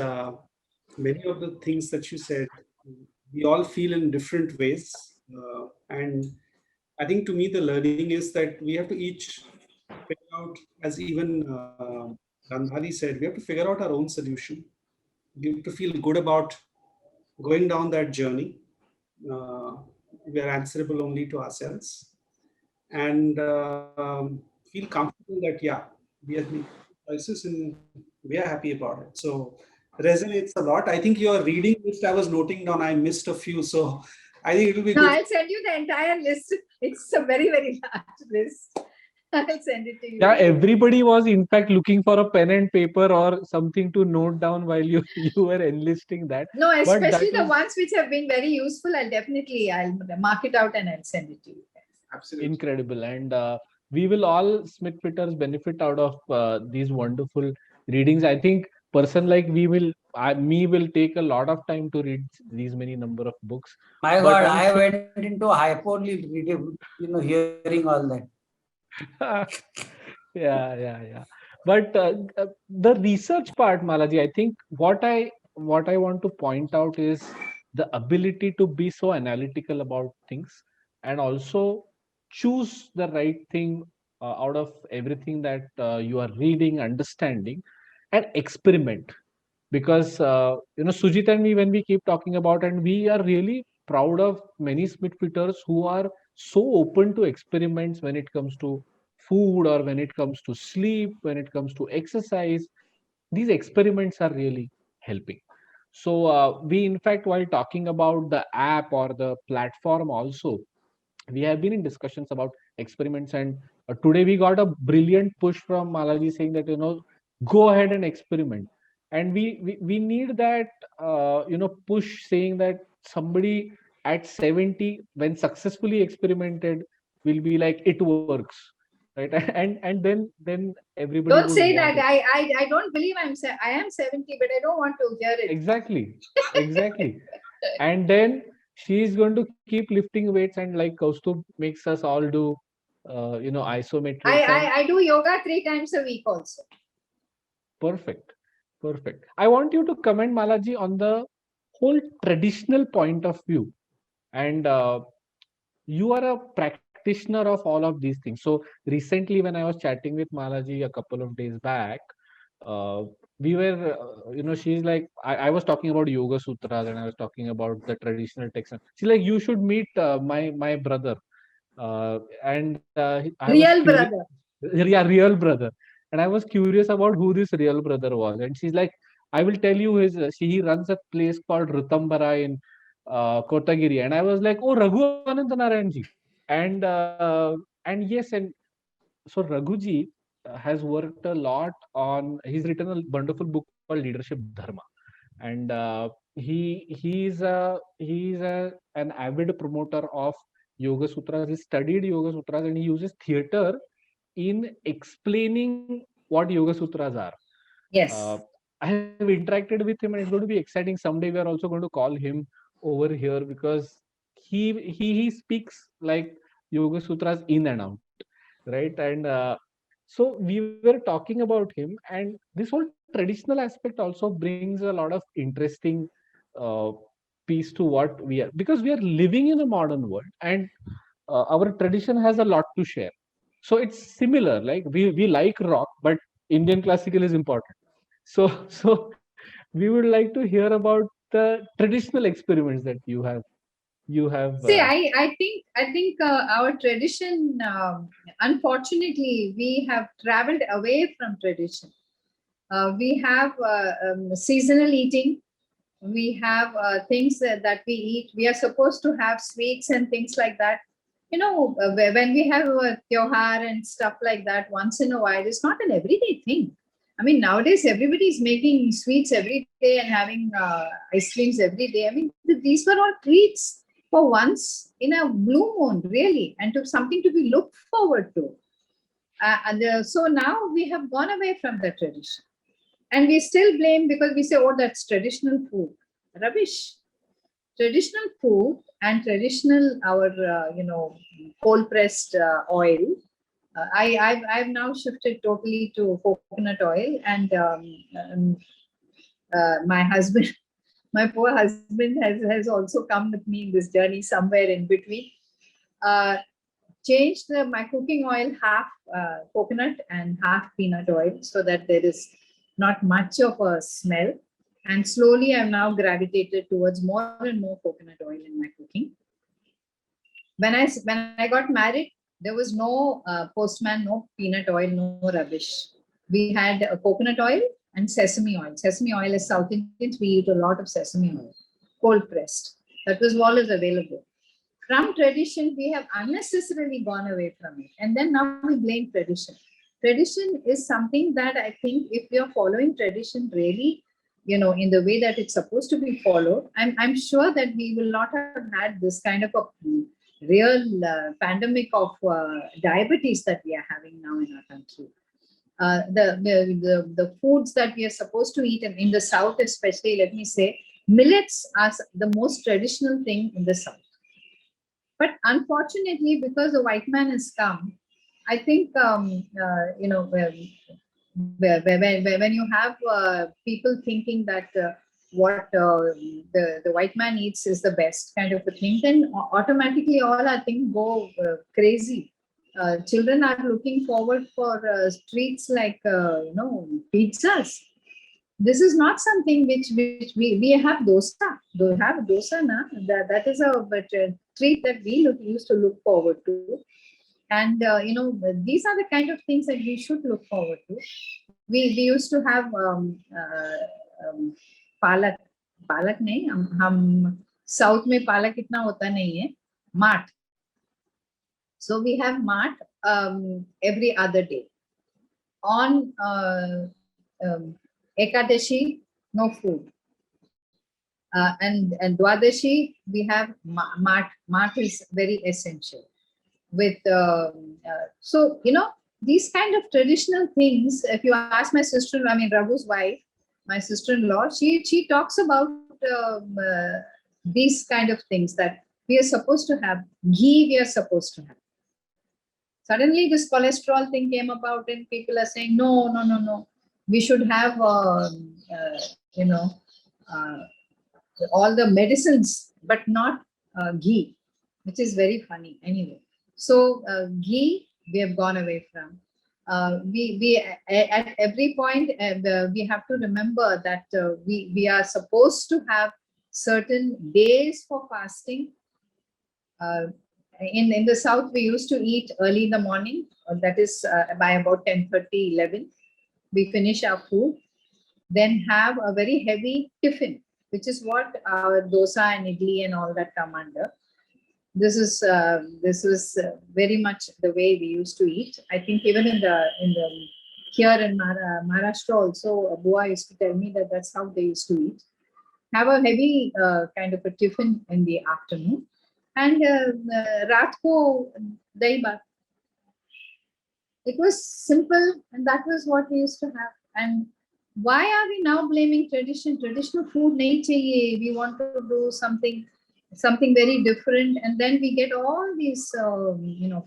many of the things that you said, we all feel in different ways. And I think to me, the learning is that we have to each figure out, as even Gandhari said, we have to figure out our own solution. We have to feel good about going down that journey. We are answerable only to ourselves. And feel comfortable that, yeah, we have made choices and we are happy about it. So resonates a lot. I think your reading list I was noting down, I missed a few. So I think it will be No, good. I'll send you the entire list. It's a very, very large list. I'll send it to you. Yeah, everybody was in fact looking for a pen and paper or something to note down while you you were enlisting that. No, But especially that the was ones which have been very useful. I'll mark it out and I'll send it to you. Absolutely. incredible, and we will all Smith Peters benefit out of these wonderful readings. I think person like me will take a lot of time to read these many number of books. My But God, I'm I sure went into hyperbole, hearing all that. yeah. But the research part, Malaji, I think what I want to point out is the ability to be so analytical about things and also choose the right thing out of everything that you are reading, understanding, and experiment. Because Sujit and me, when we keep talking about, and we are really proud of many Smith Peters who are so open to experiments when it comes to food or when it comes to sleep, when it comes to exercise. These experiments are really helping. So we, in fact, while talking about the app or the platform also, we have been in discussions about experiments, and today we got a brilliant push from Malaji saying that go ahead and experiment. And we need that push, saying that somebody at 70 when successfully experimented will be like it works, right? And then everybody Don't would say want that. it. I don't believe I am 70, but I don't want to hear it. Exactly. And then she is going to keep lifting weights, and like Kaustubh makes us all do isometrics, and I do yoga 3 times a week also. perfect. I want you to comment, Malaji, on the whole traditional point of view. And you are a practitioner of all of these things. So recently when I was chatting with Malaji a couple of days back, uh, we were she's like, I was talking about Yoga Sutras and I was talking about the traditional texts. She's like, you should meet my brother, and I was Real curious. brother. Yeah, real brother. And I was curious about who this real brother was, and she's like, I will tell you his he runs a place called Rutambara in Kotagiri. And I was like, oh, Raghu Anantanarayan ji. And yes, and so Raghuji has worked a lot on. He's written a wonderful book called Leadership Dharma, and he's an avid promoter of Yoga Sutras. He studied Yoga Sutras and he uses theater in explaining what Yoga Sutras are. Yes. I have interacted with him, and it's going to be exciting. Someday we are also going to call him over here because he speaks like Yoga Sutras in and out, right? And so we were talking about him, and this whole traditional aspect also brings a lot of interesting uh, piece to what we are, because we are living in a modern world, and our tradition has a lot to share. So it's similar, like we like rock, but Indian classical is important. So we would like to hear about the traditional experiments that you have See, I think our tradition, unfortunately, we have traveled away from tradition. We have seasonal eating. We have things that we eat. We are supposed to have sweets and things like that. When we have a tyohar and stuff like that once in a while, it's not an everyday thing. I mean, nowadays everybody is making sweets every day and having ice creams every day. I mean, these were all treats for once in a blue moon, really, and to something to be looked forward to. So now we have gone away from the tradition, and we still blame because we say, "Oh, that's traditional food." Rubbish. Traditional food and traditional cold pressed oil. I've now shifted totally to coconut oil, and my husband, my poor husband, has also come with me in this journey somewhere in between. Changed my cooking oil half coconut and half peanut oil so that there is not much of a smell. And slowly I've now gravitated towards more and more coconut oil in my cooking. When I got married, there was no postman, no peanut oil, no rubbish. We had coconut oil and sesame oil. Sesame oil is South Indians, we eat a lot of sesame oil, cold pressed. That was all is available. from tradition, we have unnecessarily gone away from it. And then now we blame tradition. Tradition is something that I think if we are following tradition really, in the way that it's supposed to be followed, I'm sure that we will not have had this kind of a real pandemic of diabetes that we are having now in our country. The foods that we are supposed to eat in the South, especially, let me say, millets are the most traditional thing in the South. But unfortunately, because the white man has come, I think, when you have people thinking that what the white man eats is the best kind of a thing, then automatically all our things go crazy. Children are looking forward for treats like, pizzas. This is not something which we have dosa. We have dosa, na? That is a treat that we used to look forward to. And, these are the kind of things that we should look forward to. We used to have palak. Palak nahi, hum South mein palak itna hota nahi hai. Maat. So we have maat every other day. On Ekadashi, no food. And Dwadashi, we have maat. Maat is very essential. With so these kind of traditional things, if you ask my sister, I mean Raghu's wife, my sister-in-law, she talks about these kind of things that we are supposed to have. Ghee we are supposed to have. Suddenly this cholesterol thing came about and people are saying no, we should have all the medicines but not ghee, which is very funny anyway. So ghee we have gone away from. We at every point we have to remember that we are supposed to have certain days for fasting. In the South, we used to eat early in the morning. That is by about 10:30, 11. We finish our food, then have a very heavy tiffin, which is what our dosa and idli and all that come under. This was very much the way we used to eat. I think even in the here in Maharashtra also, Bua used to tell me that that's how they used to eat. Have a heavy kind of a tiffin in the afternoon, and raat ko dahi bhat. It was simple, and that was what we used to have. And why are we now blaming tradition? Traditional food nahi chahiye. We want to do something very different, and then we get all these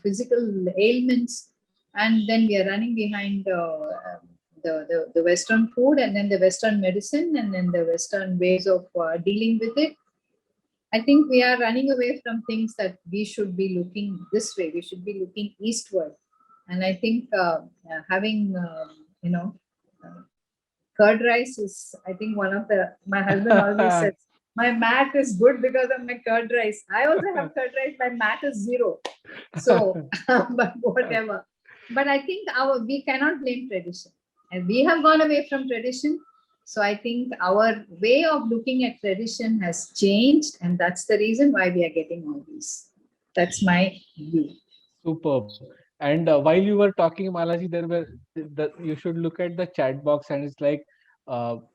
physical ailments, and then we are running behind the Western food, and then the Western medicine, and then the Western ways of dealing with it. I think we are running away from things that we should be looking this way. We should be looking eastward, and I think having curd rice is, I think, one of the. My husband always says, my mat is good because of my curd rice. I also have curd rice. My mat is 0. So, but whatever. But I think we cannot blame tradition. And we have gone away from tradition. So I think our way of looking at tradition has changed. And that's the reason why we are getting all these. That's my view. Superb. And while you were talking, Malaji, you should look at the chat box, and it's like,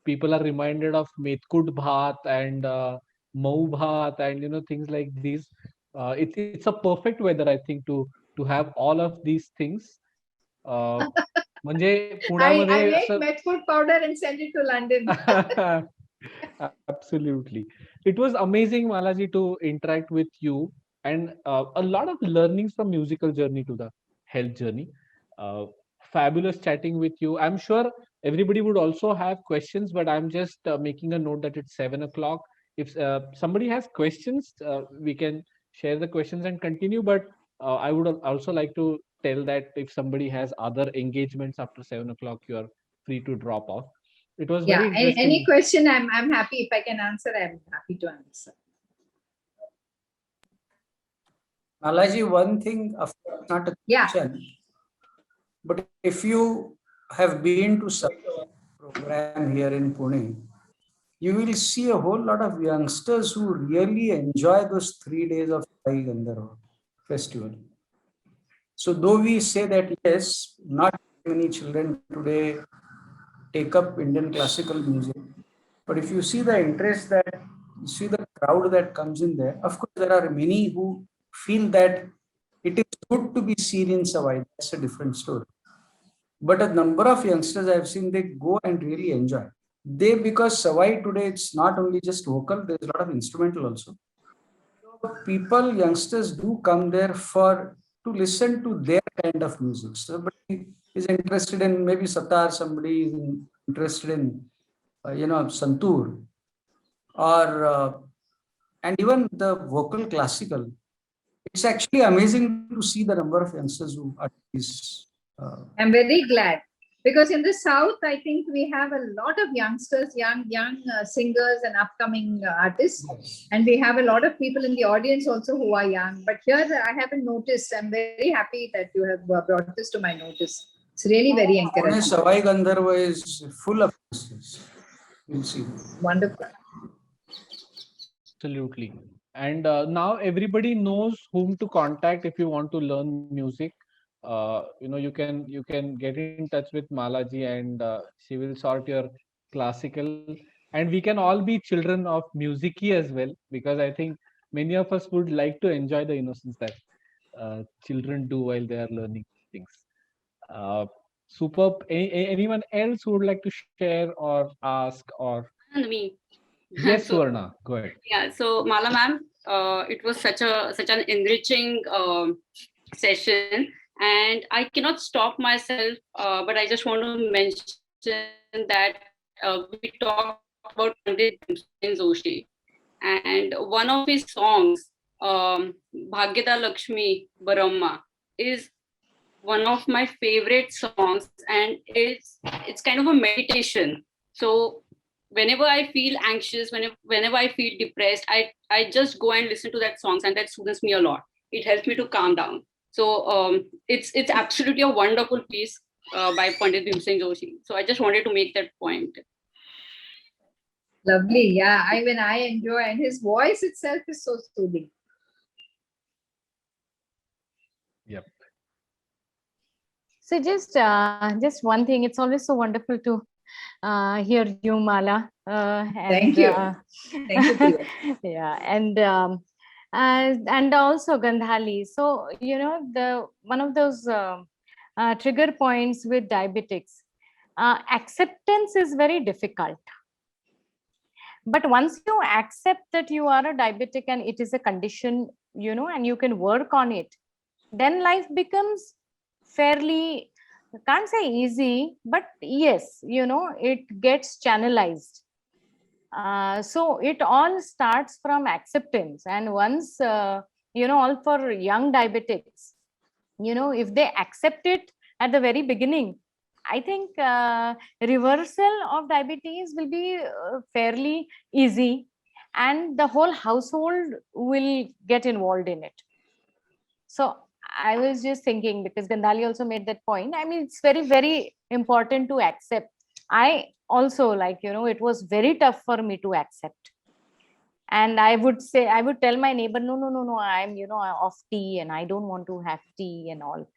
people are reminded of Metkud Bhat and Mau Bhat and things like these. It's a perfect weather, I think, to have all of these things. म्हणजे I make Metkud powder and send it to London. Absolutely. It was amazing, Malaji, to interact with you, and a lot of learnings from musical journey to the health journey. Fabulous chatting with you. I'm sure everybody would also have questions, but I'm just making a note that it's 7 o'clock. If somebody has questions, we can share the questions and continue. But I would also like to tell that if somebody has other engagements after 7 o'clock, you are free to drop off. It was very interesting. Any question, I'm happy. If I can answer, I'm happy to answer. Malaji, one thing, of course, not a question, but if you have been to some program here in Pune, you will see a whole lot of youngsters who really enjoy those 3 days of Savai Gandharva festival. So though we say that yes, not many children today take up Indian classical music, but if you see the interest that you see the crowd that comes in there, of course there are many who feel that it is good to be seen in Savai. That's a different story. But a number of youngsters I've seen, they go and really enjoy. Because Savai today, it's not only just vocal, there's a lot of instrumental also. People, youngsters do come there to listen to their kind of music. Somebody is interested in maybe Satar, somebody is interested in, Santur, or and even the vocal classical. It's actually amazing to see the number of youngsters who are these. I'm very glad, because in the South, I think we have a lot of youngsters, young singers and upcoming artists. Yes. And we have a lot of people in the audience also who are young. But here I haven't noticed. I'm very happy that you have brought this to my notice. It's really very encouraging. Savai Gandharva is full of youngsters. You'll see. Wonderful. Absolutely. And now everybody knows whom to contact if you want to learn music. You can get in touch with Malaji, and she will sort your classical. And we can all be children of musicy as well, because I think many of us would like to enjoy the innocence that children do while they are learning things. Superb. Anyone else who would like to share or ask or? And me. Yes, So- Suvarna, go ahead. Yeah, so Mala ma'am, it was such an enriching session, and I cannot stop myself, but I just want to mention that we talked about Pandit Bhimsen Joshi, and one of his songs, Bhagyada Lakshmi Baramma, is one of my favorite songs, and it's kind of a meditation. So whenever I feel anxious, whenever I feel depressed, I just go and listen to that songs, and that soothes me a lot. It helps me to calm down. So it's absolutely a wonderful piece by Pandit Bhimsen Joshi. So I just wanted to make that point. Lovely. Yeah, I enjoy, and his voice itself is so soothing. Yep. So just one thing. It's always so wonderful to hear you, Mala. Thank you. Thank you, Priya. Yeah, and also Gandhali. So one of those trigger points with diabetics, acceptance is very difficult. But once you accept that you are a diabetic and it is a condition, and you can work on it, then life becomes fairly, I can't say easy, but yes, it gets channelized. So it all starts from acceptance. And once, all for young diabetics, if they accept it at the very beginning, I think reversal of diabetes will be fairly easy, and the whole household will get involved in it. So I was just thinking, because Gandhali also made that point. I mean, it's very, very important to accept. I also, it was very tough for me to accept. And I would tell my neighbor, no, I'm, off tea and I don't want to have tea and all.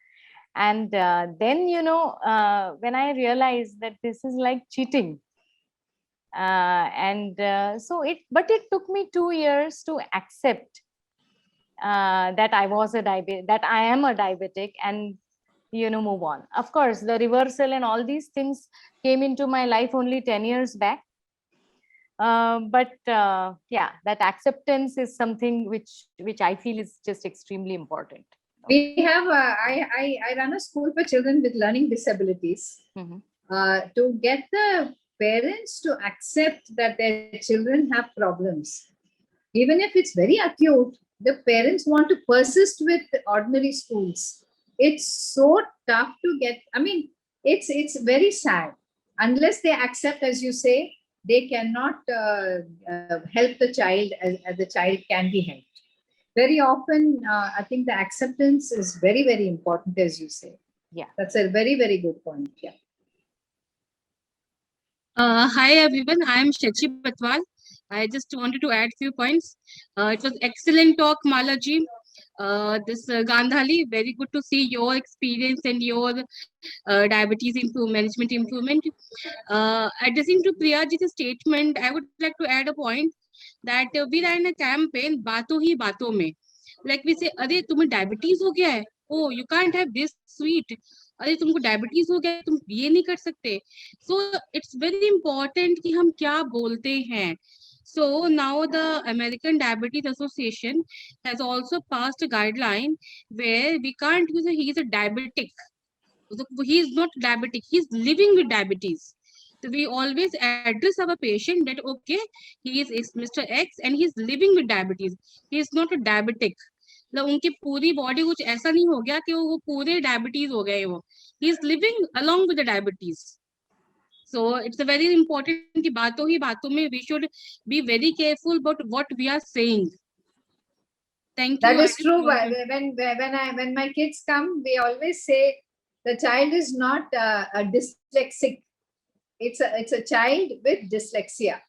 And then, when I realized that this is like cheating, but it took me 2 years to accept that I am a diabetic, and move on. Of course, the reversal and all these things came into my life only 10 years back. But that acceptance is something which I feel is just extremely important. We have I run a school for children with learning disabilities. To get the parents to accept that their children have problems, even if it's very acute, the parents want to persist with ordinary schools. It's so tough to get. I mean, it's very sad. Unless they accept, as you say, they cannot help the child as the child can be helped. Very often, I think the acceptance is very, very important, as you say. Yeah, that's a very, very good point. Yeah. Hi everyone, I am Shachi Batwal. I just wanted to add few points. It was excellent talk, Malaji. Gandhali, very good to see your experience and your diabetes management improvement. Addressing to Priyaji's statement, I would like to add a point that we ran a campaign, Baaton hi baaton mein. Like we say, अरे तुम्हें diabetes हो गया है, oh you can't have this sweet. अरे तुमको diabetes हो गया है, तुम ये नहीं कर सकते. So it's very important कि हम क्या बोलते हैं. So now the American Diabetes Association has also passed a guideline where we can't use he is a diabetic. So he is not diabetic, he is living with diabetes. So we always address our patient that okay, he is Mr. X and he is living with diabetes. He is not a diabetic. मतलब उनकी पूरी body कुछ ऐसा नहीं हो गया कि वो पूरे डायबिटीज हो गए वो. He is living along with the diabetes. So it's a very important कि बातों ही बातों में we should be very careful about what we are saying. Thank you. That is true. When my kids come, we always say the child is not a dyslexic. It's a child with dyslexia.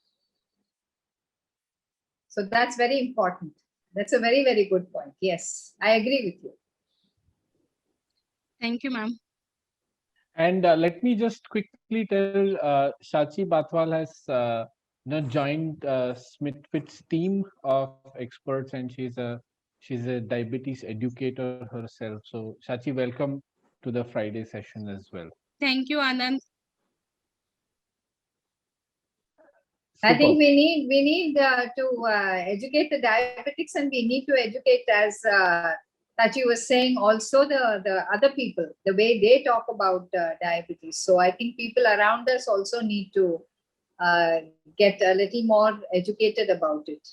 So that's very important. That's a very, very good point. Yes, I agree with you. Thank you, ma'am. And let me just quickly tell, Shachi Bathwal has joined Smithfit's team of experts, and she's a diabetes educator herself. So Shachi, welcome to the Friday session as well. Thank you, Anand. I think Superb. we need to educate the diabetics, and we need to educate, as Tachi was saying, also the other people, the way they talk about diabetes. So I think people around us also need to get a little more educated about it.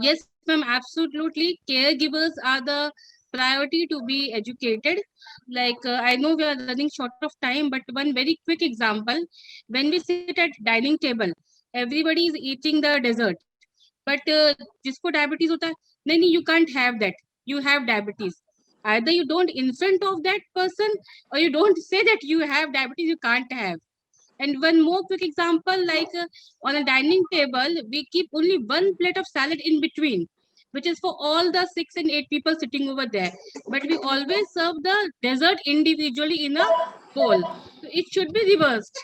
Yes, ma'am, absolutely. Caregivers are the priority to be educated. Like I know we are running short of time, but one very quick example: when we sit at dining table, everybody is eating the dessert, but जिसको diabetes होता है, नहीं, you can't have that. You have diabetes. Either you don't in front of that person, or you don't say that you have diabetes. You can't have. And one more quick example, like on a dining table, we keep only one plate of salad in between, which is for all the 6 and 8 people sitting over there. But we always serve the dessert individually in a bowl. So it should be reversed.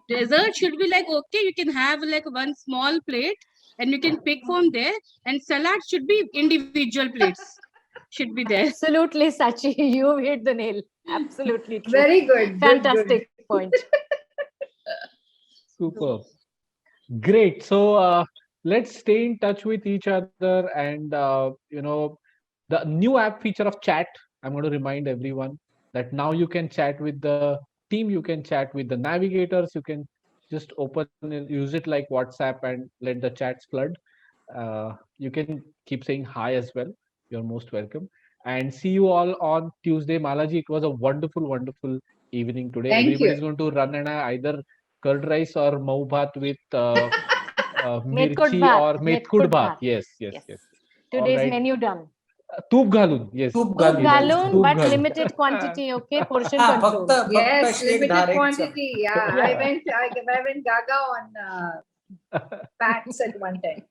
Dessert should be like, okay, you can have like one small plate and you can pick from there, and salad should be individual plates. Should be there. Absolutely, Sachi, you hit the nail. Absolutely true. Very good. Fantastic point. Superb. Great. So let's stay in touch with each other, and the new app feature of chat. I'm going to remind everyone that now you can chat with the team, you can chat with the navigators, you can just use it like WhatsApp and let the chats flood. You can keep saying hi as well. You're most welcome. And see you all on Tuesday. Malaji, it was a wonderful, wonderful evening today. Thank Everybody's you. going to run and either curd rice or mau bhat with Metkut mirchi bhat, or metkut metkut bhat. bhat. Yes. Yes. All Today's right. menu done. Toob ghalun. Yes. Toob Toob ghalun. galon, Toob but ghalun. limited quantity. Okay, portion हाँ, control. फक्त Yes, shake limited धारेचं. quantity. Yeah, Yeah. I went gaga on fats at one time.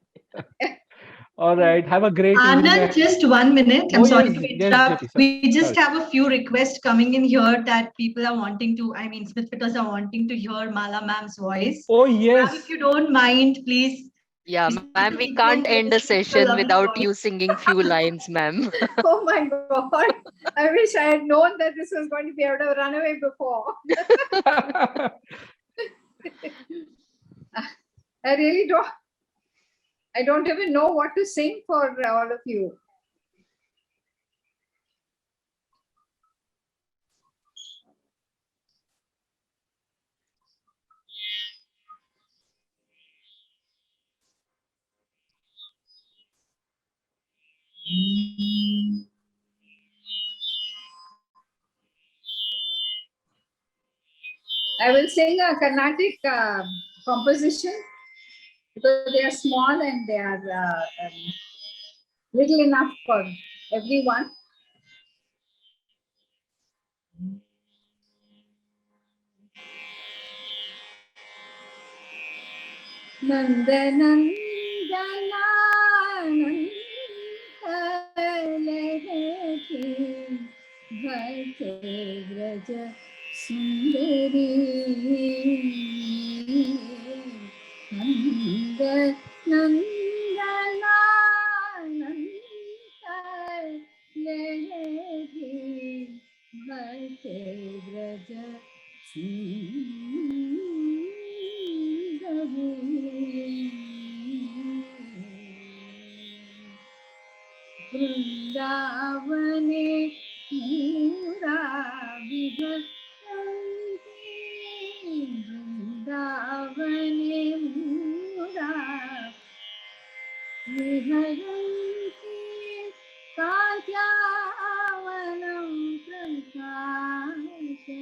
All right. Have a great evening. Anand, just 1 minute. I'm Oh, sorry yes, to yes, interrupt. Jyoti, We just sorry. have a few requests coming in here that people are wanting to, I mean, Smithfitters are wanting to hear Mala ma'am's voice. Oh, Ma'am, yes. if you don't mind, please. Yeah, please ma'am, we keep can't your end a voice, your session lovely without voice. you singing few lines, ma'am. Oh my God. I wish I had known that this was going to be able to run away before. I really don't. I don't even know what to sing for all of you. I will sing a Carnatic composition because they are small and they are little enough for everyone. Nandanandana भजे व्रज सुंदरी नंद नंदनानंद लेगी भजे व्रज वृंदावने मूरा विहरन्ति वृंदावने मूरा विहरन्ति कान्त्यावनं प्रकाशयन्ति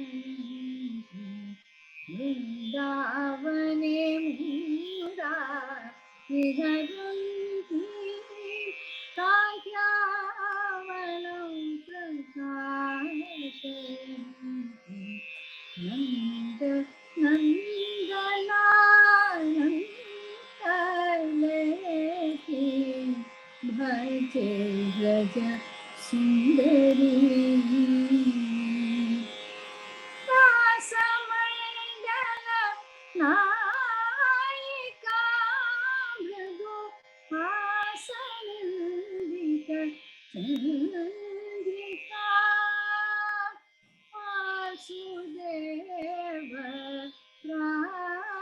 वृंदावने मूरा विहरन्ति कान्त्यावनं प्रकाशयन्ति नन्द नन्दनानन्दलेति भजे व्रज सुन्दरी रासमण्डल नायिका मृदु हासनिन्दित चन्द्रिका वासुदेव प्राणादिका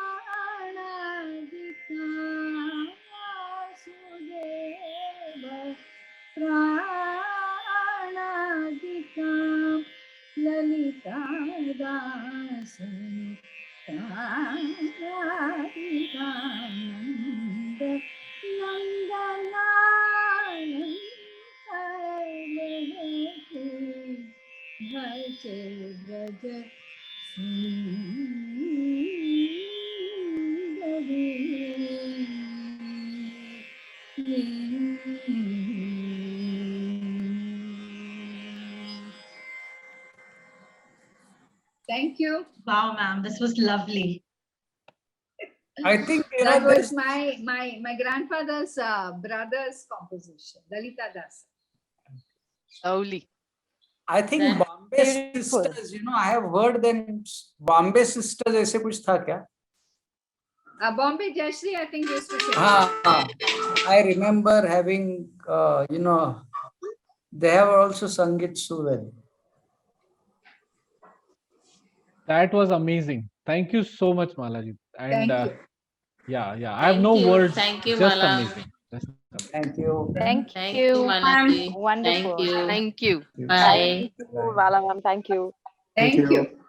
वासुदेव प्राणादिका ललिता दासनी राधिका नंद नंदनानंद भजे Vraj Thank you. Wow, ma'am, this was lovely. I think That was my grandfather's brother's composition, Lalita Das. Lovely. I think That's Bombay beautiful. Sisters, you know, I have heard them. Bombay Sisters ऐसे कुछ था क्या? Bombay Jayashree, I think, used to sing. हाँ, I remember having, you know, they have also sung it so well. That was amazing. Thank you so much, Malaji. And Thank you. yeah, I have no words. Thank you, Just Mala. amazing. Just amazing. Thank you. Thank you. Malaji. Wonderful. Thank you. Thank you. Bye. Thank you, Vala ma'am. Thank you. Thank you.